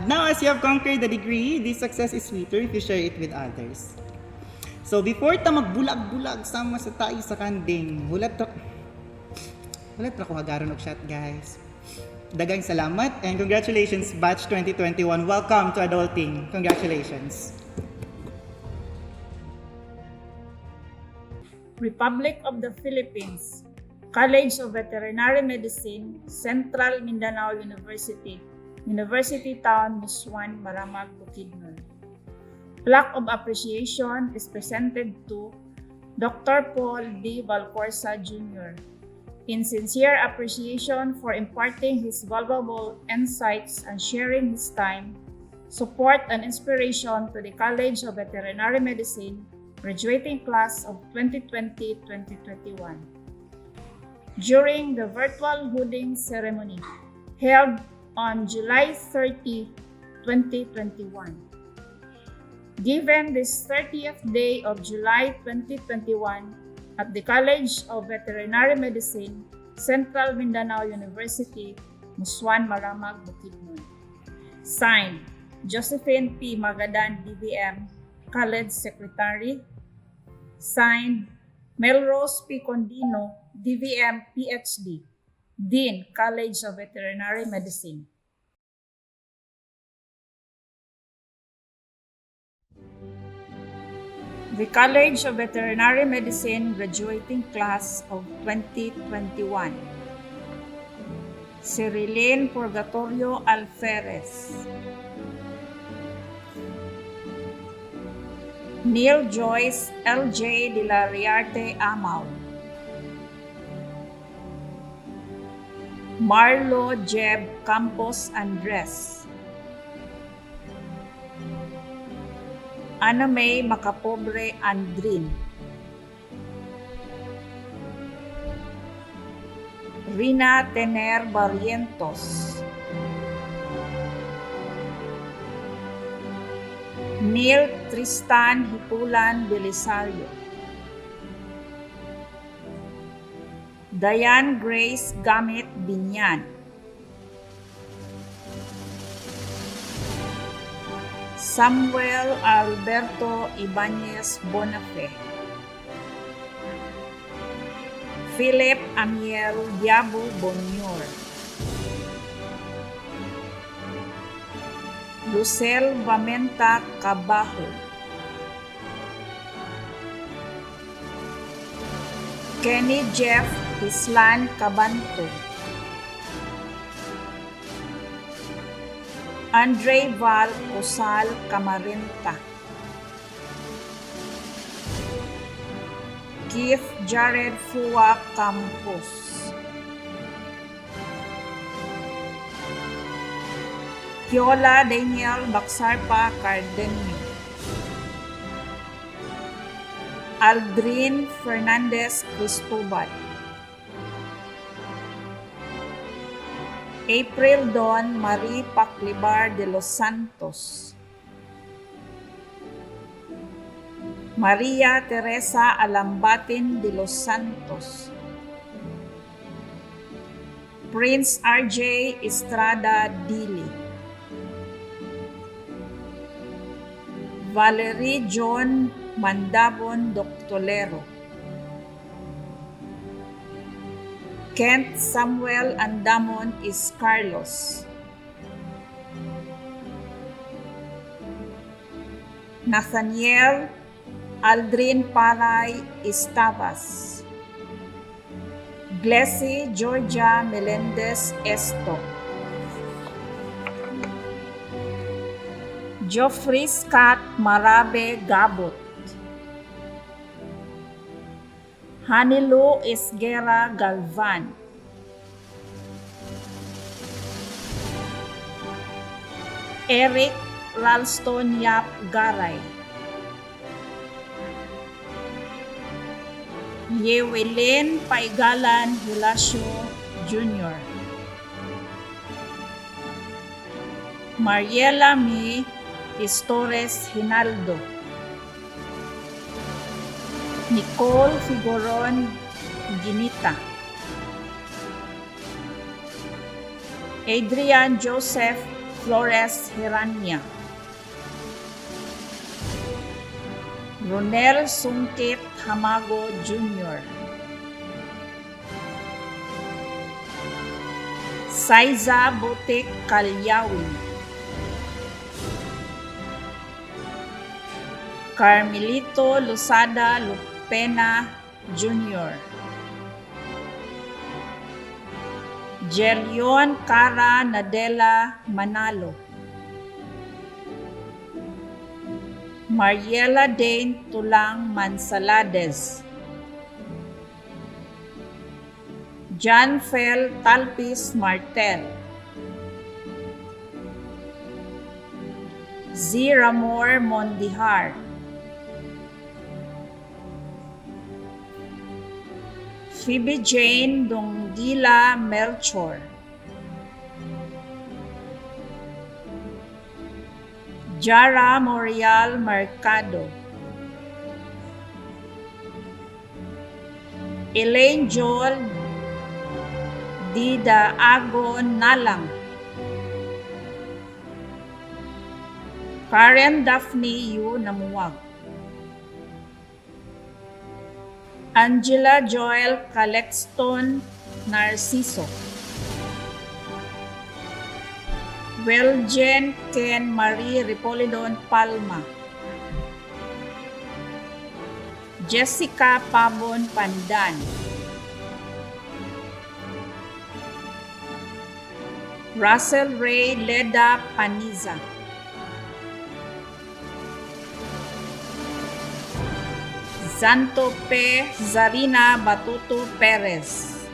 Now, as you have conquered the degree, this success is sweeter if you share it with others. So, before ta magbulag-bulag sama sa tayo sa kanding, hulat ra ko hagaron og shot, guys. Dagang salamat and congratulations, Batch 2021. Welcome to adulting. Congratulations. Republic of the Philippines, College of Veterinary Medicine, Central Mindanao University, University Town, Busuan, Maramag, Bukidnon. Plaque of Appreciation is presented to Dr. Paul D. Valcorsa Jr. in sincere appreciation for imparting his valuable insights and sharing his time, support, and inspiration to the College of Veterinary Medicine graduating class of 2020-2021. During the virtual hooding ceremony held on July 30, 2021. Given this 30th day of July 2021 at the College of Veterinary Medicine, Central Mindanao University, Busuan, Maramag, Bukidnon. Signed, Josephine P. Magadan, DVM, College Secretary. Signed, Melrose P. Condino, DVM, PhD, Dean, College of Veterinary Medicine. The College of Veterinary Medicine graduating class of 2021. Cirilyn Purgatorio Alferez. Neil Joyce L.J. de la Riarte Amaw. Marlo Jeb Campos Andres. Ana May Macapobre Andrin. Rina Tener Barrientos. Neil Tristan Hipulan Belisario. Diane Grace Gamit Binyan. Samuel Alberto Ibanez Bonafe. Philip Amiel Diabo Bonyor, Lucel Vamenta Cabajo, Kenny Jeff Islan Cabanto, Andre Val Cosal Camarenta, Keith Jared Fua Campos, Kiola Daniel Baksarpa Cardenio, Aldrin Fernandez Cristobal, April Dawn Marie Paclibar de los Santos, Maria Teresa Alambatin de los Santos, Prince RJ Estrada Dili, Valerie John Mandabon Doctolero, Kent Samuel Andamon Iscarlos, Nathaniel Aldrin Paray Estabas, Glessy Georgia Melendez Esto, Geoffrey Scott Marabe Gabot, Hanilu Esguera Galvan, Eric Ralston Yap Garay, Yewelyn Paigalan Hilasio Jr., Mariela Mi Estores Hinaldo, Nicole Figueron Ginita, Adrian Joseph Flores Herania, Ronel Sungkit Hamago Jr., Saiza Butik Kalyawi, Carmelito Losada Lupena Jr., Jelion Cara Nadela Manalo, Mariela Dane Tulang Mansalades, John Fel Talpis Martel, Z. Ramor Mondihar, Phoebe Jane Dongila Melchor, Jara Morial Mercado, Elaine Joel Dida Agon Nalang, Karen Daphne Yu Namuwag, Angela Joel Calexton Narciso, Welgen Ken Marie Ripolidon Palma, Jessica Pabon Pandan, Russell Ray Leda Paniza, Santo P. Zarina Batuto Perez,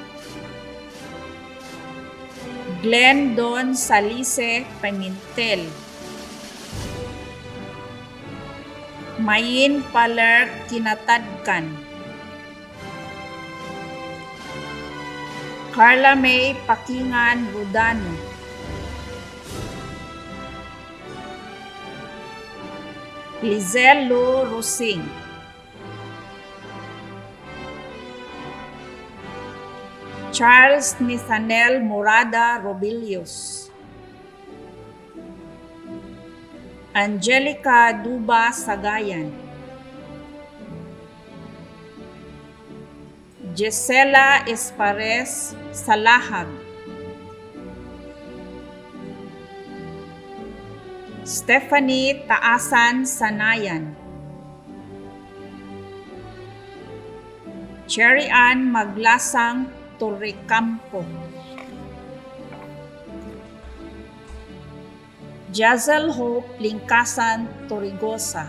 Glenn Don Salice Pimentel, Mayin Paler Kinatadkan, Carla May Pakingan Rudano, Lizelle Lu Rosing, Charles Nathaniel Morada Robilios, Angelica Duba Sagayan, Gisela Espares Salahag, Stephanie Taasan Sanayan, Cherry Ann Maglasang Torrecampo, Jazel Hope Lingkasan Torrigosa,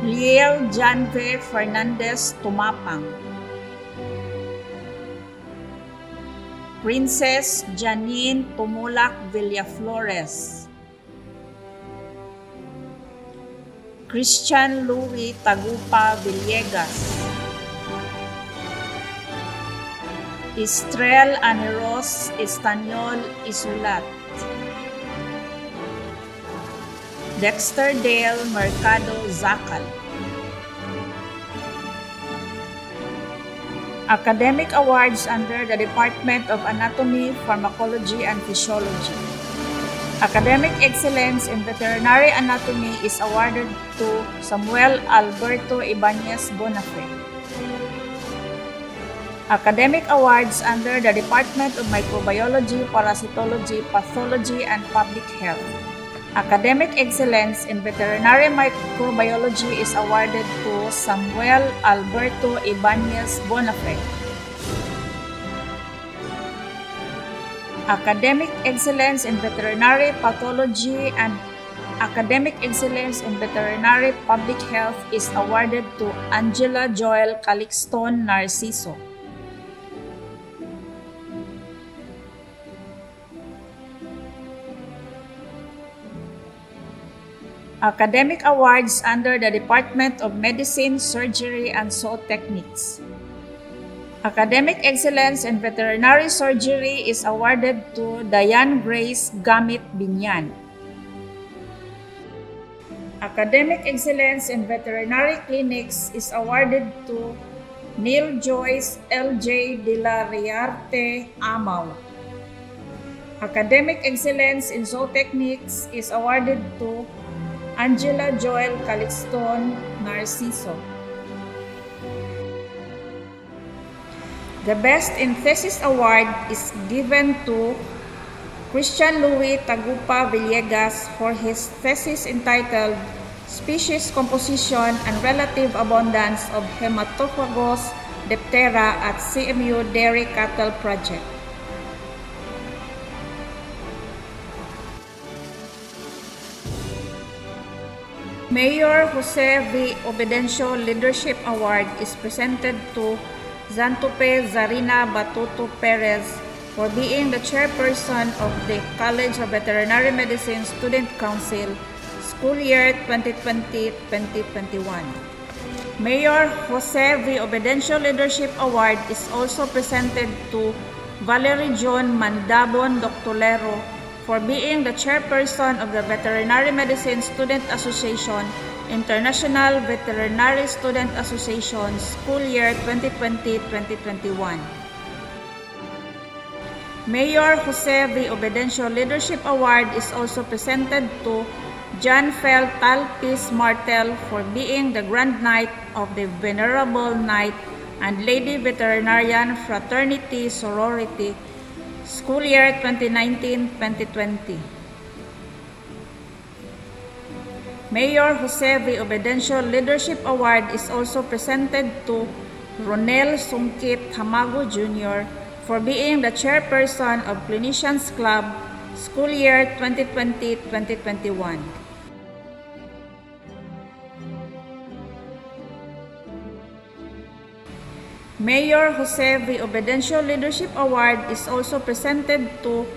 Liel Janve Fernandez Tumapang, Princess Janine Tumulak Villaflores, Christian Louis Tagupa Villegas, Estrel Aneros Estanyol Isulat, Dexter Dale Mercado Zacal. Academic awards under the Department of Anatomy, Pharmacology, and Physiology. Academic excellence in veterinary anatomy is awarded to Samuel Alberto Ibanez Bonafe. Academic awards under the Department of Microbiology, Parasitology, Pathology, and Public Health. Academic excellence in veterinary microbiology is awarded to Samuel Alberto Ibanez Bonafe. Academic excellence in veterinary pathology and academic excellence in veterinary public health is awarded to Angela Joel Calixton Narciso. Academic awards under the Department of Medicine, Surgery, and Zootechnics. Academic excellence in veterinary surgery is awarded to Diane Grace Gamit Binyan. Academic excellence in veterinary clinics is awarded to Neil Joyce L.J. de la Riarte Amaw. Academic excellence in zootechnics is awarded to Angela Joel Calixton Narciso. The Best in Thesis Award is given to Christian Louis Tagupa Villegas for his thesis entitled Species Composition and Relative Abundance of Hematophagous Diptera at CMU Dairy Cattle Project. Mayor Jose V. Obedencio Leadership Award is presented to Zantupe Zarina Batuto Perez for being the chairperson of the College of Veterinary Medicine Student Council, school year 2020-2021. Mayor Jose V. Obedencio Leadership Award is also presented to Valerie John Mandabon Doctolero for being the chairperson of the Veterinary Medicine Student Association, International Veterinary Student Association, school year 2020-2021. Mayor Jose V. Obedencio Leadership Award is also presented to John Fel Talpis Martel for being the Grand Knight of the Venerable Knight and Lady Veterinarian Fraternity Sorority, school year 2019-2020. Mayor Jose V. Obedencio Leadership Award is also presented to Ronel Sungkit Hamago Jr. for being the chairperson of Clinicians Club, school year 2020-2021. Mayor Jose V. Obedencio Leadership Award is also presented to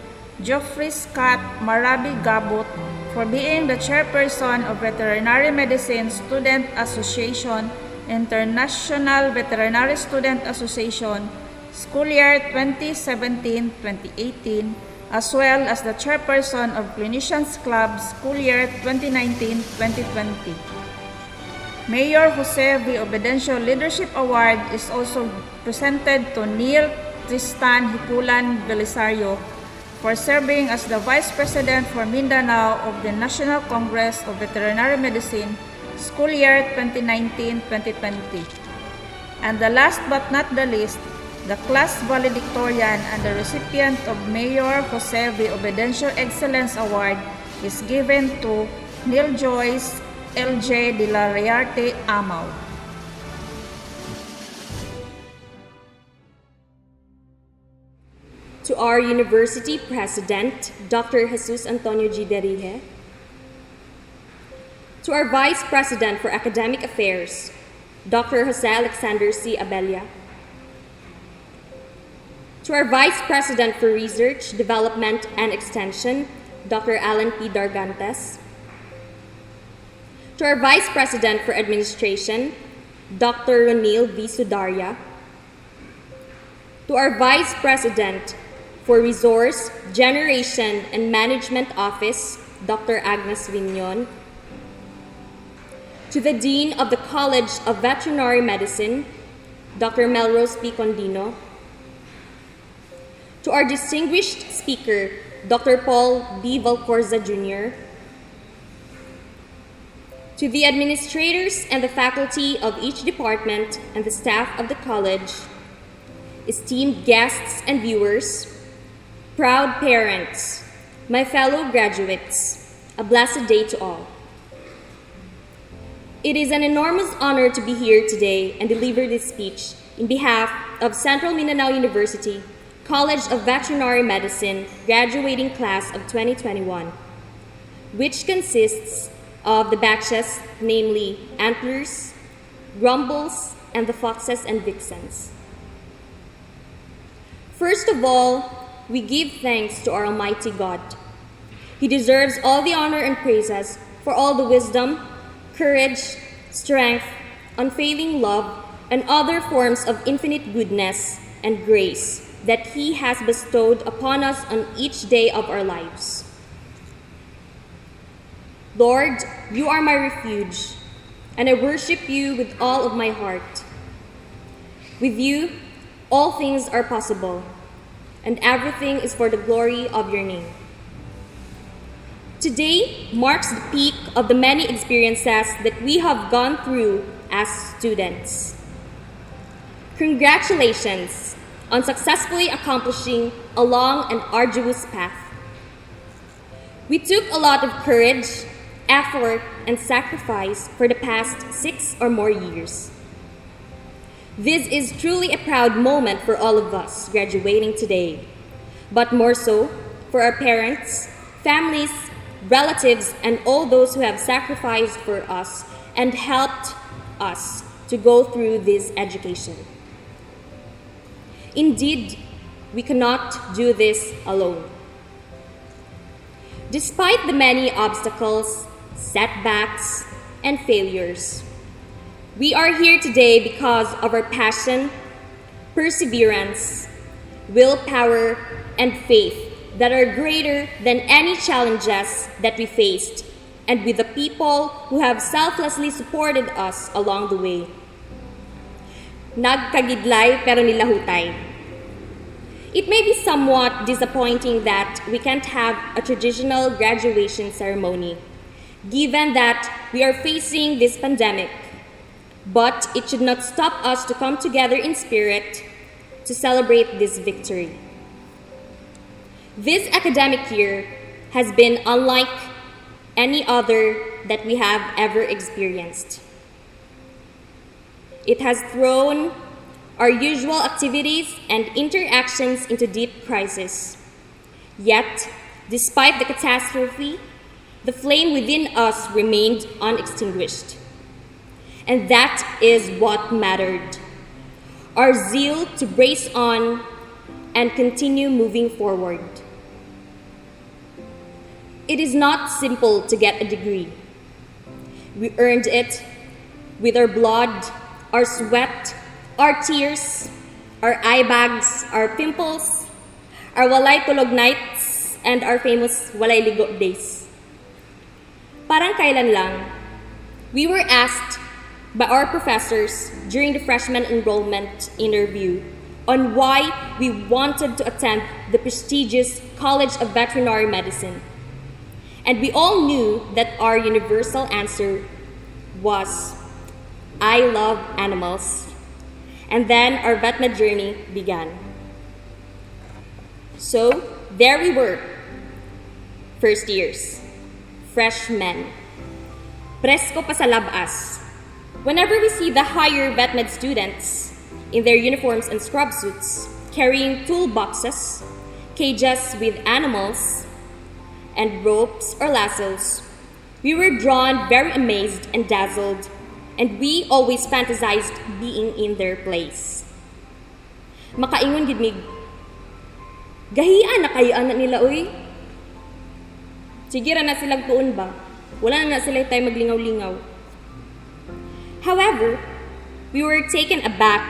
Geoffrey Scott Marabi Gabot for being the chairperson of Veterinary Medicine Student Association, International Veterinary Student Association, school year 2017-2018, as well as the chairperson of Clinicians Club, school year 2019-2020. Mayor Jose V. Obedencio Leadership Award is also presented to Neil Tristan Hipulan Belisario for serving as the Vice President for Mindanao of the National Congress of Veterinary Medicine school year 2019-2020. And the last but not the least, the class valedictorian and the recipient of Mayor Jose V. Obedencio Excellence Award is given to Neil Joyce L.J. de la Rearte Amaw. To our University President, Dr. Jesus Antonio G. Derije. To our Vice President for Academic Affairs, Dr. Jose Alexander C. Abella. To our Vice President for Research, Development, and Extension, Dr. Alan P. Dargantes. To our Vice President for Administration, Dr. Ronil V. Sudaria. To our Vice President for Resource, Generation, and Management Office, Dr. Agnes Vignon. To the Dean of the College of Veterinary Medicine, Dr. Melrose P. Condino. To our distinguished speaker, Dr. Paul B. Valcorza Jr. To the administrators and the faculty of each department and the staff of the college, esteemed guests and viewers, proud parents, my fellow graduates, a blessed day to all. It is an enormous honor to be here today and deliver this speech in behalf of Central Mindanao University College of Veterinary Medicine graduating class of 2021, which consists of the batches, namely Antlers, Grumbles, and the Foxes and Vixens. First of all, we give thanks to our Almighty God. He deserves all the honor and praises for all the wisdom, courage, strength, unfailing love, and other forms of infinite goodness and grace that He has bestowed upon us on each day of our lives. Lord, you are my refuge, and I worship you with all of my heart. With you, all things are possible, and everything is for the glory of your name. Today marks the peak of the many experiences that we have gone through as students. Congratulations on successfully accomplishing a long and arduous path. We took a lot of courage, effort, and sacrifice for the past 6 or more years. This is truly a proud moment for all of us graduating today, but more so for our parents, families, relatives, and all those who have sacrificed for us and helped us to go through this education. Indeed, we cannot do this alone. Despite the many obstacles, setbacks, and failures, we are here today because of our passion, perseverance, willpower, and faith that are greater than any challenges that we faced, and with the people who have selflessly supported us along the way. Nagkagidlay pero nilahutay. It may be somewhat disappointing that we can't have a traditional graduation ceremony, given that we are facing this pandemic, but it should not stop us to come together in spirit to celebrate this victory. This academic year has been unlike any other that we have ever experienced. It has thrown our usual activities and interactions into deep crisis. Yet, despite the catastrophe, the flame within us remained unextinguished. And that is what mattered. Our zeal to brace on and continue moving forward. It is not simple to get a degree. We earned it with our blood, our sweat, our tears, our eye bags, our pimples, our walay tulog nights, and our famous walay ligo days. Parang kailan lang, we were asked by our professors during the freshman enrollment interview on why we wanted to attend the prestigious College of Veterinary Medicine. And we all knew that our universal answer was I love animals. And then our VetMed journey began. So there we were, first years, freshmen, presko pa sa labas. Whenever we see the higher VetMed students in their uniforms and scrub suits, carrying toolboxes, cages with animals, and ropes or lassos, we were drawn, very amazed and dazzled, and we always fantasized being in their place. Makaingon gid mig, gahian na kayaan na nila, oy. Sige ra na silang tuon ba? Wala na sila tayo maglingaw-lingaw. However, we were taken aback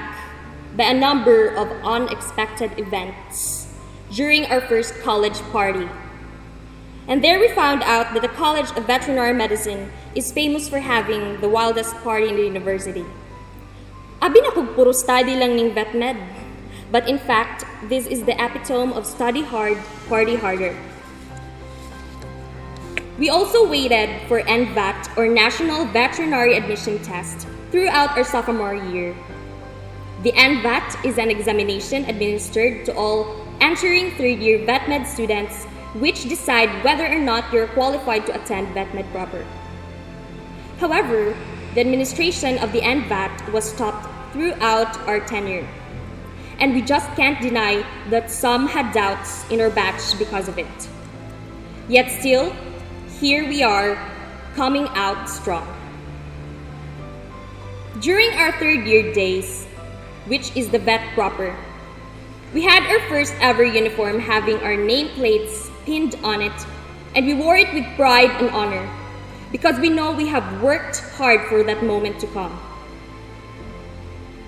by a number of unexpected events during our first college party. And there we found out that the College of Veterinary Medicine is famous for having the wildest party in the university. Abi na kog puro study lang ning VetMed. But in fact, this is the epitome of study hard, party harder. We also waited for NVAT or National Veterinary Admission Test throughout our sophomore year. The NVAT is an examination administered to all entering third-year VetMed students which decide whether or not you're qualified to attend VetMed proper. However, the administration of the NVAT was stopped throughout our tenure. And we just can't deny that some had doubts in our batch because of it. Yet still, here we are, coming out strong. During our third-year days, which is the vet proper, we had our first ever uniform having our nameplates pinned on it, and we wore it with pride and honor because we know we have worked hard for that moment to come.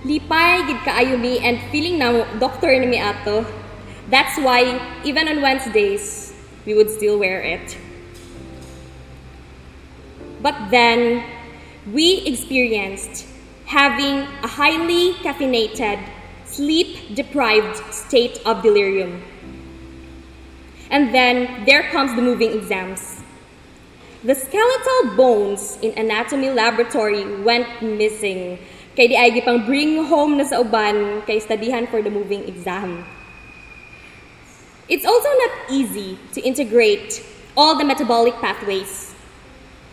Lipay gid kaayo mi and feeling na doctor na mi ato. That's why even on Wednesdays, we would still wear it. But then we experienced having a highly caffeinated, sleep-deprived state of delirium. And then there comes the moving exams. The skeletal bones in anatomy laboratory went missing. Kay di ay gipang bring home na sa uban kay studyhan for the moving exam. It's also not easy to integrate all the metabolic pathways.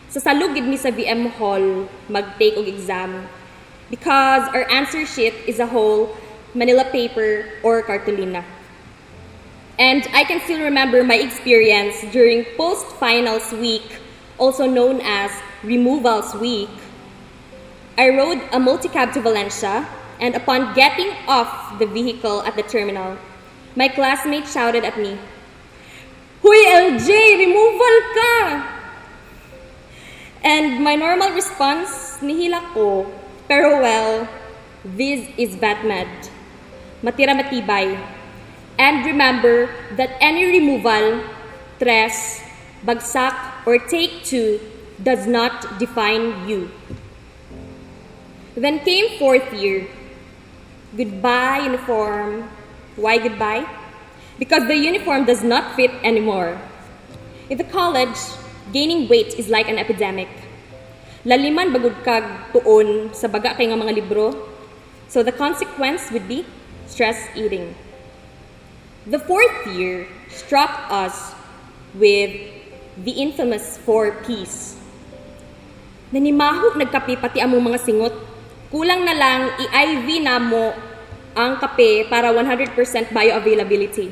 Sa salug gid mi sa VM hall mag-take og exam because our answer sheet is a whole Manila paper or cartolina. And I can still remember my experience during post-finals week, also known as removals week. I rode a multi-cab to Valencia, and upon getting off the vehicle at the terminal, my classmate shouted at me, "Huy LJ, removal ka!" And my normal response, nihila ko, pero well, this is VetMed. Matira matibay. And remember that any removal, tres, bagsak, or take two does not define you. Then came fourth year. Goodbye, uniform. Why goodbye? Because the uniform does not fit anymore. In the college, gaining weight is like an epidemic. Laliman bagod kag tuon sa baga kay nga mga libro. So the consequence would be stress eating. The fourth year struck us with the infamous 4 Ps. Nanimaho nagkape pati among mga singot. Kulang na lang i-IV na mo ang kape para 100% bioavailability.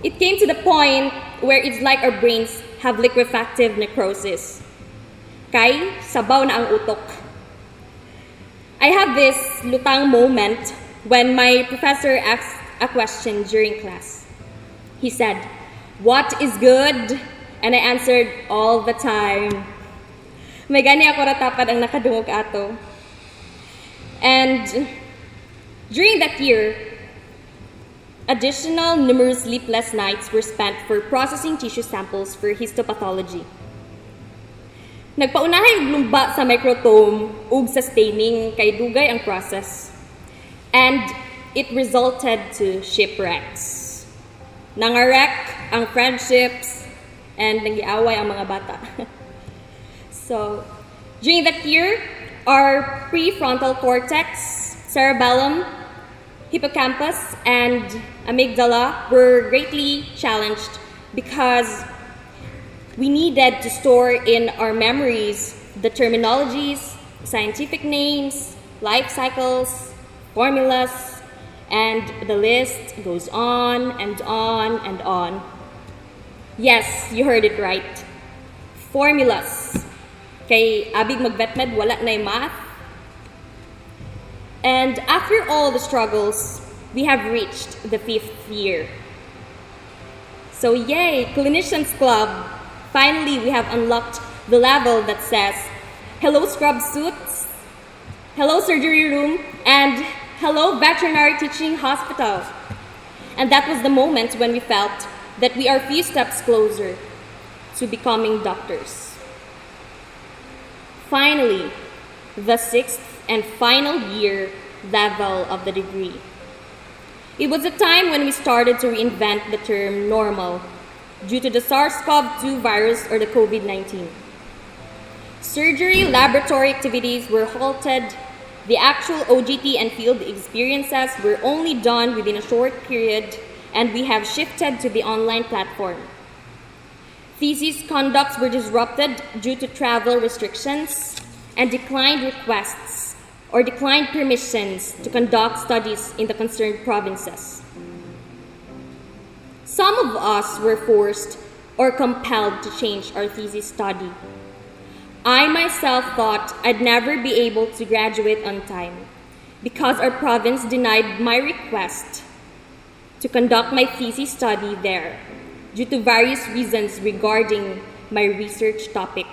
It came to the point where it's like our brains have liquefactive necrosis. Kay sabaw na ang utok. I have this lutang moment when my professor asked a question during class. He said, "What is good?" And I answered, "All the time." May gani ako ratapad ang nakadungog ato. And during that year, additional numerous sleepless nights were spent for processing tissue samples for histopathology. Nagpaunahay og lumba sa microtome ug sa staining kay dugay ang process. And it resulted to shipwrecks. Nangarek ang friendships and nagiaway ang mga bata. So, During that year, our prefrontal cortex, cerebellum, hippocampus, and amygdala were greatly challenged because we needed to store in our memories the terminologies, scientific names, life cycles, formulas, and the list goes on and on and on. Yes, you heard it right. Formulas. Kay abig mag-vetmed, wala na yung math. And after all the struggles, we have reached the 5th year. So yay, Clinicians Club. Finally, we have unlocked the level that says, hello scrub suits, hello surgery room, and hello veterinary teaching hospital. And that was the moment when we felt that we are a few steps closer to becoming doctors. Finally, the 6th and final year level of the degree. It was a time when we started to reinvent the term normal due to the SARS-CoV-2 virus or the COVID-19. Surgery laboratory activities were halted. The actual OGT and field experiences were only done within a short period, and we have shifted to the online platform. Thesis conducts were disrupted due to travel restrictions and declined requests or declined permissions to conduct studies in the concerned provinces. Some of us were forced or compelled to change our thesis study. I myself thought I'd never be able to graduate on time because our province denied my request to conduct my thesis study there due to various reasons regarding my research topic.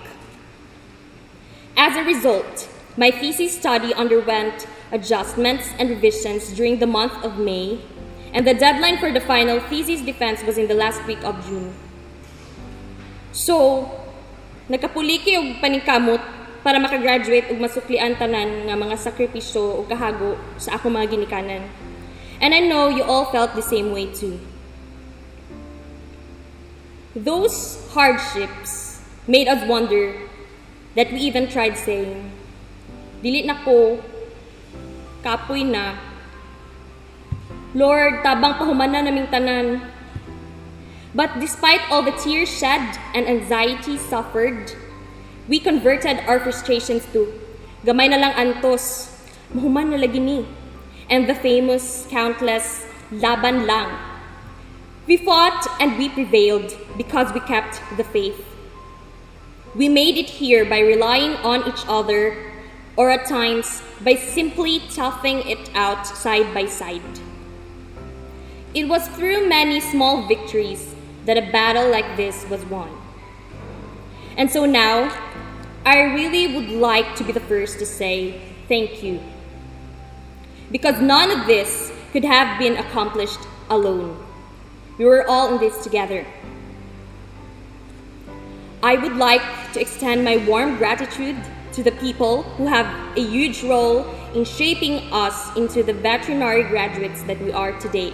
As a result, my thesis study underwent adjustments and revisions during the month of May, and the deadline for the final thesis defense was in the last week of June. So, nagkapuliki og paningkamot para makagraduate ug masuklian tanan nga mga sakripisyo ug kahago sa akong mga ginikanan. And I know you all felt the same way too. Those hardships made us wonder that we even tried saying, dili na ko, kapoy na. Lord, tabang pahuman na naming tanan. But despite all the tears shed and anxiety suffered, we converted our frustrations to, gamay na lang antos, mahuman na lagi ni, and the famous countless laban lang. We fought and we prevailed because we kept the faith. We made it here by relying on each other, or at times by simply toughing it out side by side. It was through many small victories that a battle like this was won. And so now, I really would like to be the first to say thank you. Because none of this could have been accomplished alone. We were all in this together. I would like to extend my warm gratitude to the people who have a huge role in shaping us into the veterinary graduates that we are today.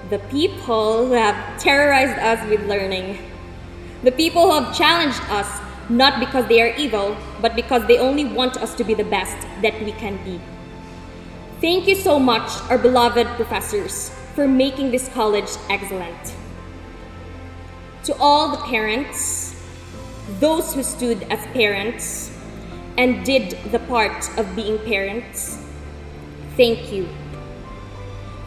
The people who have terrorized us with learning. The people who have challenged us not because they are evil, but because they only want us to be the best that we can be. Thank you so much, our beloved professors, for making this college excellent. To all the parents, those who stood as parents and did the part of being parents, thank you.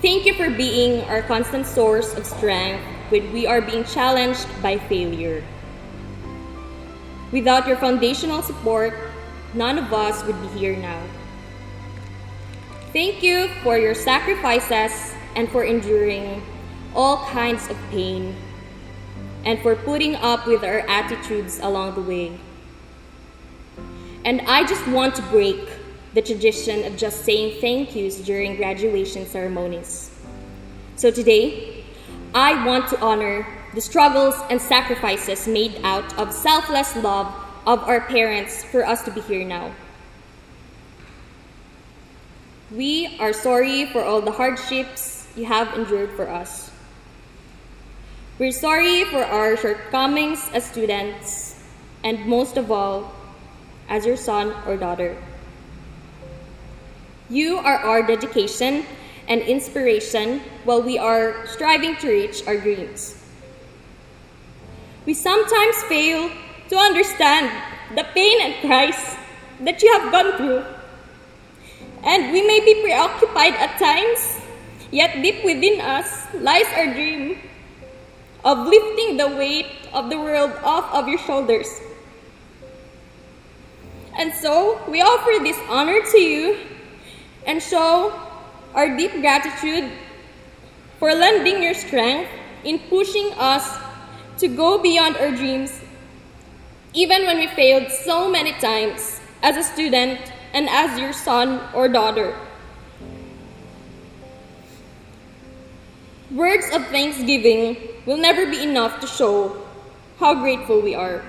Thank you for being our constant source of strength when we are being challenged by failure. Without your foundational support, none of us would be here now. Thank you for your sacrifices and for enduring all kinds of pain and for putting up with our attitudes along the way. And I just want to break the tradition of just saying thank yous during graduation ceremonies. So today, I want to honor the struggles and sacrifices made out of selfless love of our parents for us to be here now. We are sorry for all the hardships you have endured for us. We're sorry for our shortcomings as students, and most of all, as your son or daughter. You are our dedication and inspiration while we are striving to reach our dreams. We sometimes fail to understand the pain and cries that you have gone through. And we may be preoccupied at times, yet deep within us lies our dream of lifting the weight of the world off of your shoulders. And so, we offer this honor to you and show our deep gratitude for lending your strength in pushing us to go beyond our dreams, even when we failed so many times as a student and as your son or daughter. Words of thanksgiving will never be enough to show how grateful we are.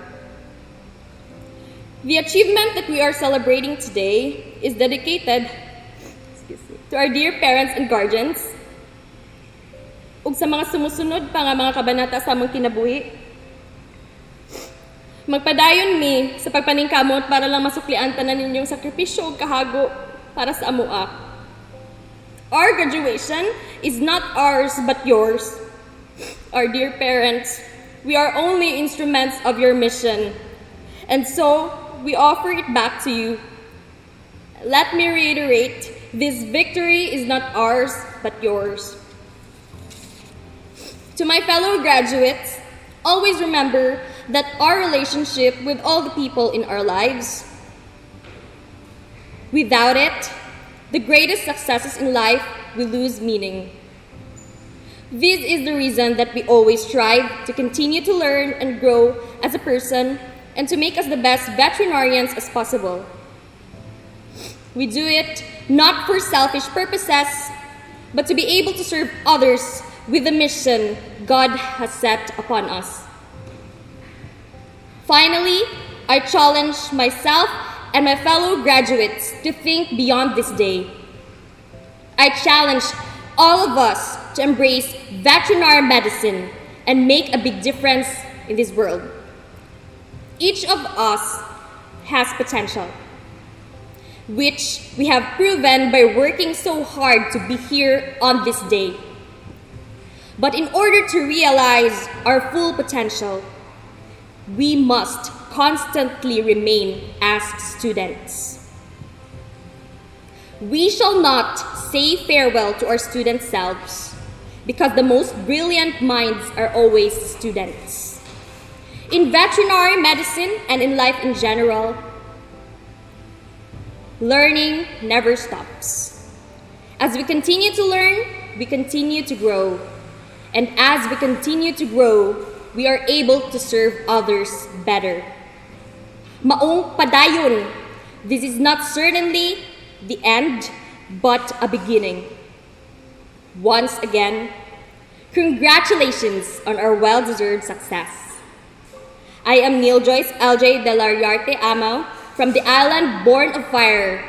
The achievement that we are celebrating today is dedicated to our dear parents and guardians, ug sa mga sumusunod pa nga mga kabanata sa among kinabuhi. Magpadayon mi sa pagpaningkamot para lang masuklian tanan ninyong sakripisyo ug kahago para sa amua. Our graduation is not ours but yours. Our dear parents, we are only instruments of your mission, and so we offer it back to you. Let me reiterate, this victory is not ours but yours. To my fellow graduates, always remember that our relationship with all the people in our lives, without it, the greatest successes in life will lose meaning. This is the reason that we always strive to continue to learn and grow as a person and to make us the best veterinarians as possible. We do it not for selfish purposes, but to be able to serve others with the mission God has set upon us. Finally, I challenge myself and my fellow graduates to think beyond this day. I challenge all of us to embrace veterinary medicine and make a big difference in this world. Each of us has potential, which we have proven by working so hard to be here on this day. But in order to realize our full potential, we must constantly remain as students. We shall not say farewell to our student selves because the most brilliant minds are always students. In veterinary medicine and in life in general, learning never stops. As we continue to learn, we continue to grow. And as we continue to grow, we are able to serve others better. Maong padayon, this is not certainly the end, but a beginning. Once again, congratulations on our well-deserved success. I am Neil Joyce LJ de la Riarte Amao from the island born of fire,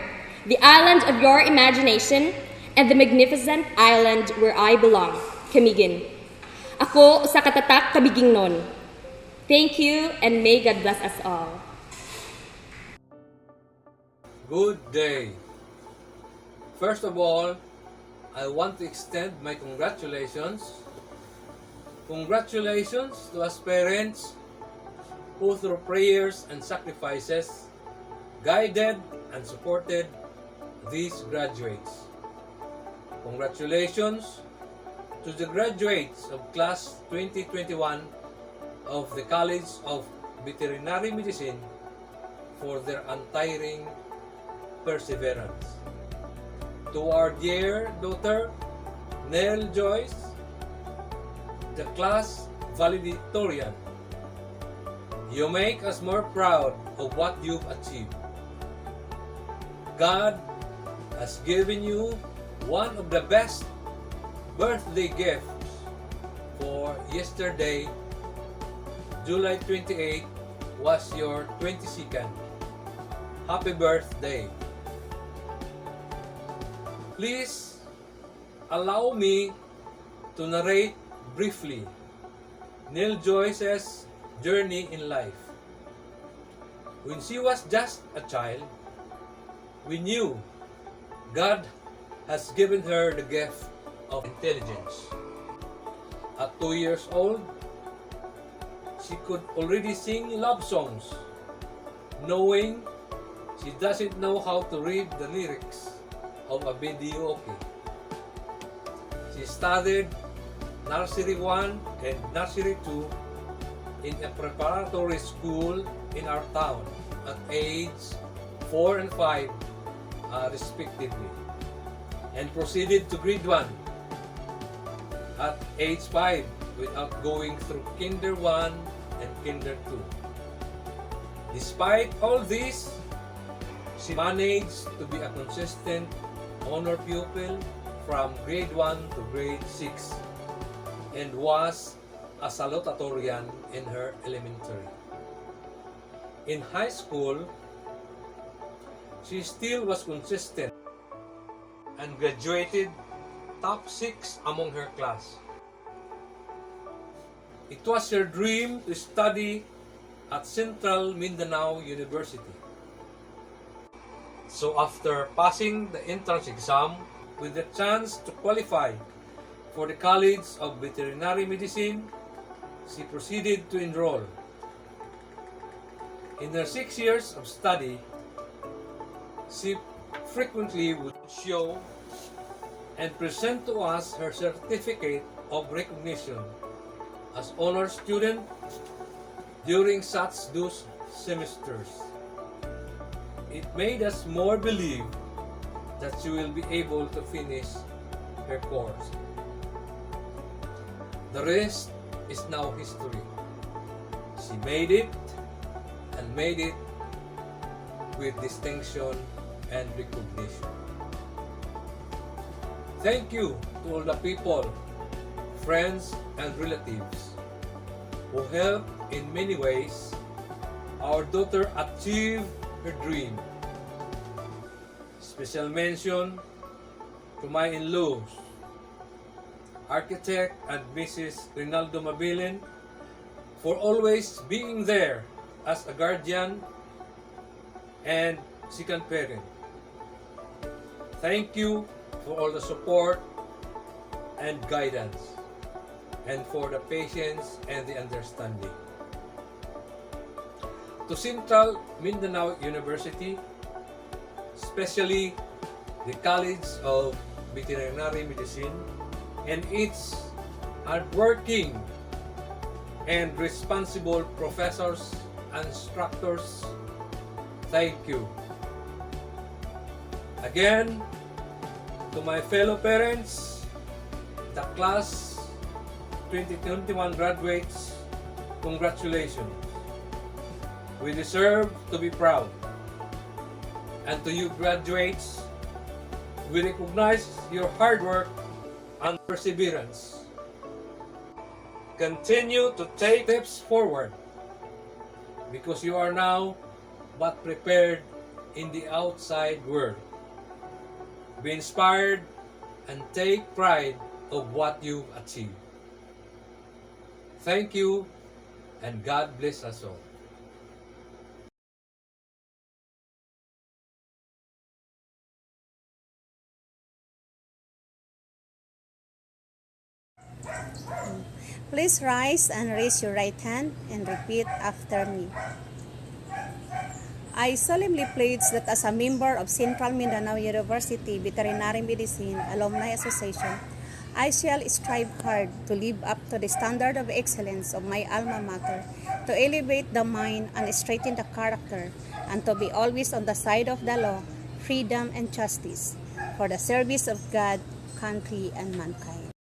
the island of your imagination, and the magnificent island where I belong, Camiguin. Ako sa katatak Kabigingnon. Thank you and may God bless us all. Good day. First of all, I want to extend my congratulations. Congratulations to us parents who through prayers and sacrifices guided and supported these graduates. Congratulations to the graduates of class 2021 of the College of Veterinary Medicine for their untiring perseverance. To our dear daughter, Nell Joyce, the class valedictorian, you make us more proud of what you've achieved. God has given you one of the best birthday gifts for yesterday, July 28, was your 22nd. Happy birthday. Please allow me to narrate briefly Neil Joyce's journey in life. When she was just a child, we knew God has given her the gift of intelligence. At 2 years old, she could already sing love songs, knowing she doesn't know how to read the lyrics of a videoke. She studied Nursery 1 and Nursery 2 in a preparatory school in our town at age 4 and 5 respectively, and proceeded to grade 1 at age 5 without going through Kinder 1 and Kinder 2. Despite all this, she managed to be a consistent honor pupil from grade 1 to grade 6 and was a salutatorian in her elementary. In high school, she still was consistent and graduated top 6 among her class. It was her dream to study at Central Mindanao University. So after passing the entrance exam with the chance to qualify for the College of Veterinary Medicine, she proceeded to enroll. In her 6 years of study, she frequently would show and present to us her certificate of recognition as honor student during such those semesters. It made us more believe that she will be able to finish her course. The rest is now history. She made it and made it with distinction and recognition. Thank you to all the people, friends, and relatives who helped in many ways our daughter achieve her dream. Special mention to my in-laws, Architect and Mrs. Rinaldo Mabilin, for always being there as a guardian and second parent. Thank you for all the support and guidance, and for the patience and the understanding. To Central Mindanao University, especially the College of Veterinary Medicine, and its hardworking and responsible professors and instructors, thank you. Again, to my fellow parents, the class 2021 graduates, congratulations. We deserve to be proud. And to you graduates, we recognize your hard work and perseverance. Continue to take steps forward because you are now but prepared in the outside world. Be inspired and take pride of what you've achieved. Thank you, and God bless us all. Please rise and raise your right hand and repeat after me. I solemnly pledge that as a member of Central Mindanao University Veterinary Medicine Alumni Association, I shall strive hard to live up to the standard of excellence of my alma mater, to elevate the mind and straighten the character, and to be always on the side of the law, freedom, and justice, for the service of God, country, and mankind.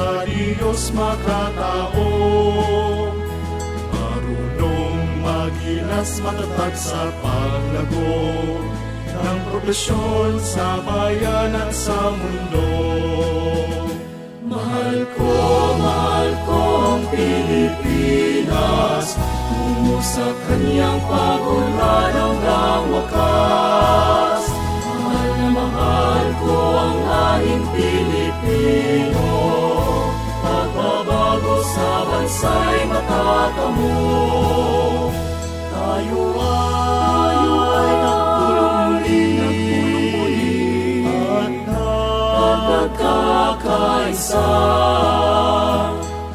sa Diyos makatao. Marunong magilas matatag sa paglago ng propesyon sa bayan at sa mundo. Mahal ko ang Pilipinas, tungo sa kanyang pagunlad hanggang wakas. Mahal na mahal ko ang lahing Pilipino, pagbabago sa bansa'y matatamo. Tayo ay nagpulong muli at nagkakaisa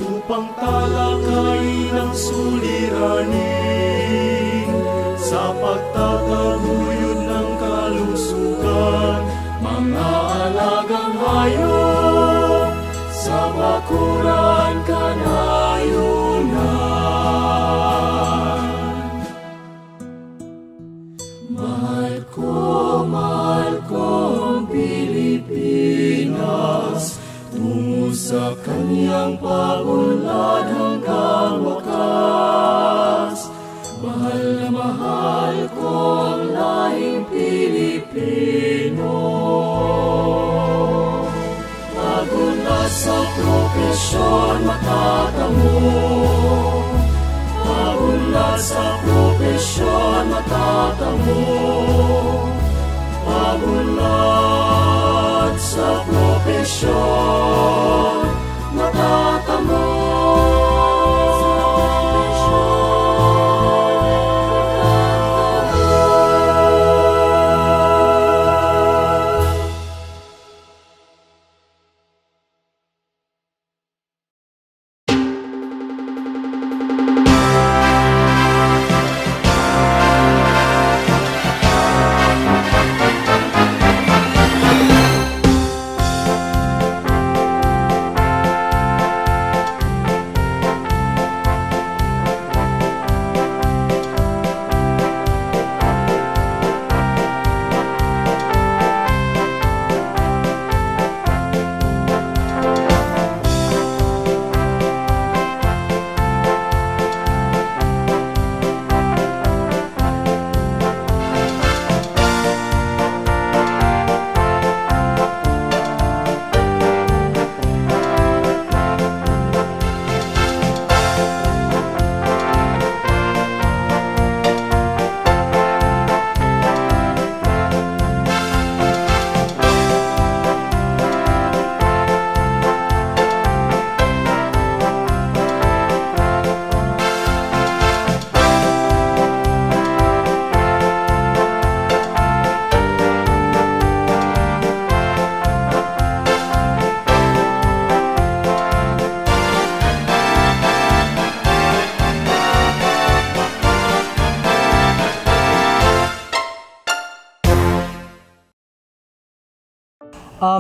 upang talakayin ang suliranin sa pagtataguyod ng kalusugan, mga alagang hayop sa bakuran kanayunan. Mahal ko ang Pilipinas, tungo sa kanyang pagunlad hanggang wakas. Mahal na mahal ko ang lahing Pilipino, pagunlad sa propesyon matatamo. Pagunlad sa propesyon matatamo. Pagunlad sa propesyon matatamo.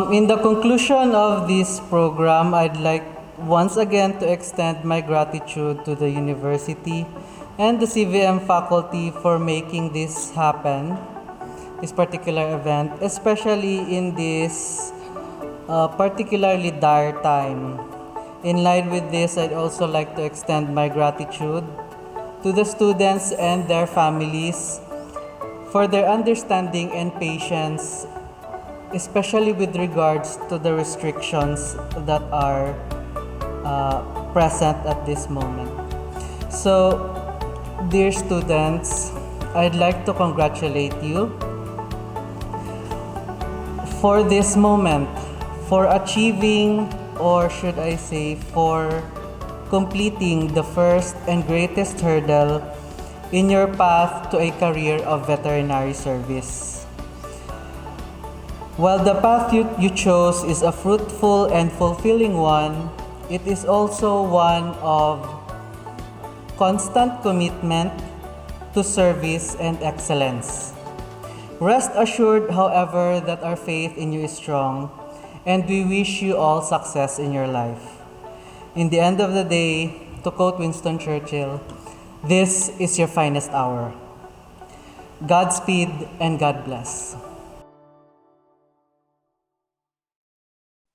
In the conclusion of this program, I'd like once again to extend my gratitude to the university and the CVM faculty for making this happen, this particular event, especially in this particularly dire time. In line with this, I'd also like to extend my gratitude to the students and their families for their understanding and patience, especially with regards to the restrictions that are present at this moment. So, dear students, I'd like to congratulate you for this moment, for achieving, or should I say, for completing the first and greatest hurdle in your path to a career of veterinary service. While the path you chose is a fruitful and fulfilling one, it is also one of constant commitment to service and excellence. Rest assured, however, that our faith in you is strong, and we wish you all success in your life. In the end of the day, to quote Winston Churchill, this is your finest hour. Godspeed and God bless.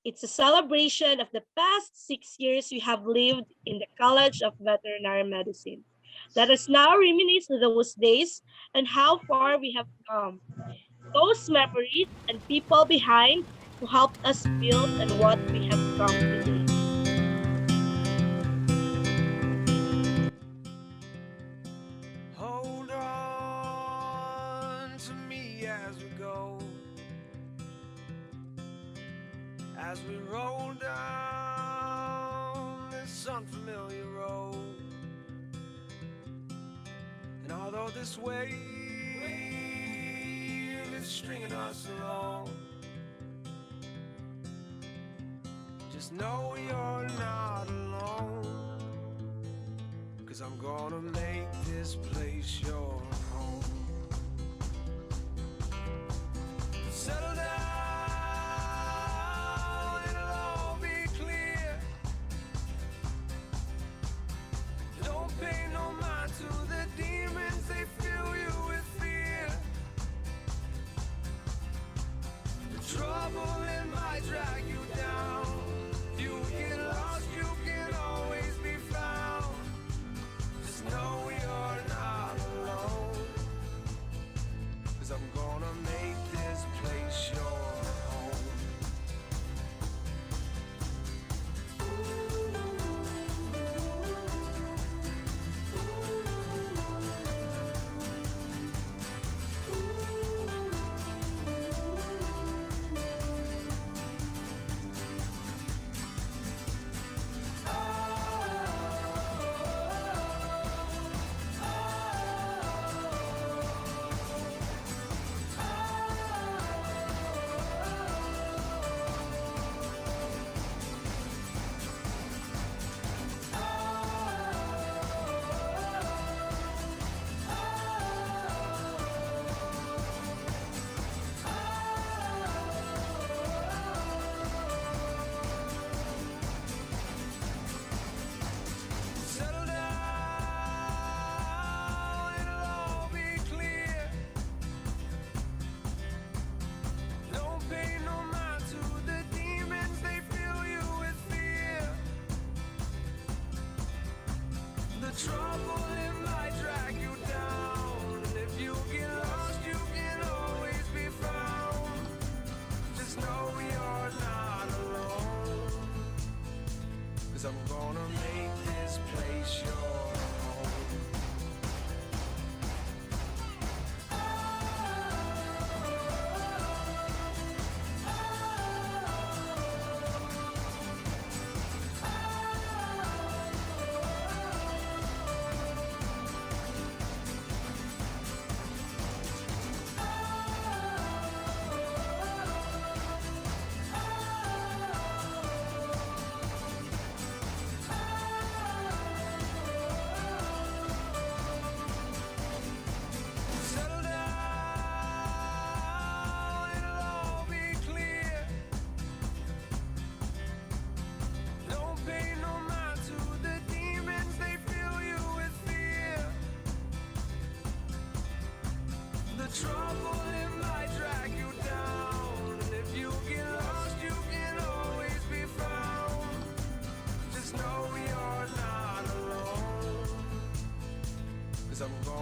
It's a celebration of the past 6 years we have lived in the College of Veterinary Medicine. Let us now reminisce those days and how far we have come. Those memories and people behind who helped us build and what we have come today. Hold on to me as we go, as we roll down this unfamiliar road. And although this wave is stringing us along, just know you're not alone, 'cause I'm gonna make this place your home. Settle down, it'll all be clear. Don't pay no mind to the demons, they fill you with fear. The trouble, it might drag you down. If you get lost, you can always be found. Just know you're not alone, 'cause I'm gonna make this place your home. Settle down, it'll all be clear. Don't pay no mind to the demons, they fill you with fear. The trouble, it might drag you down, and if you get lost, you can always be found. Just know you're not alone, 'cause I'm gonna make this place your home. Settle down, it'll all be clear. Don't pay no mind to the demons, they fill you with fear. The trouble, it might drag you down, and if you get lost, you can always be found. Just know you're not alone, 'cause I'm going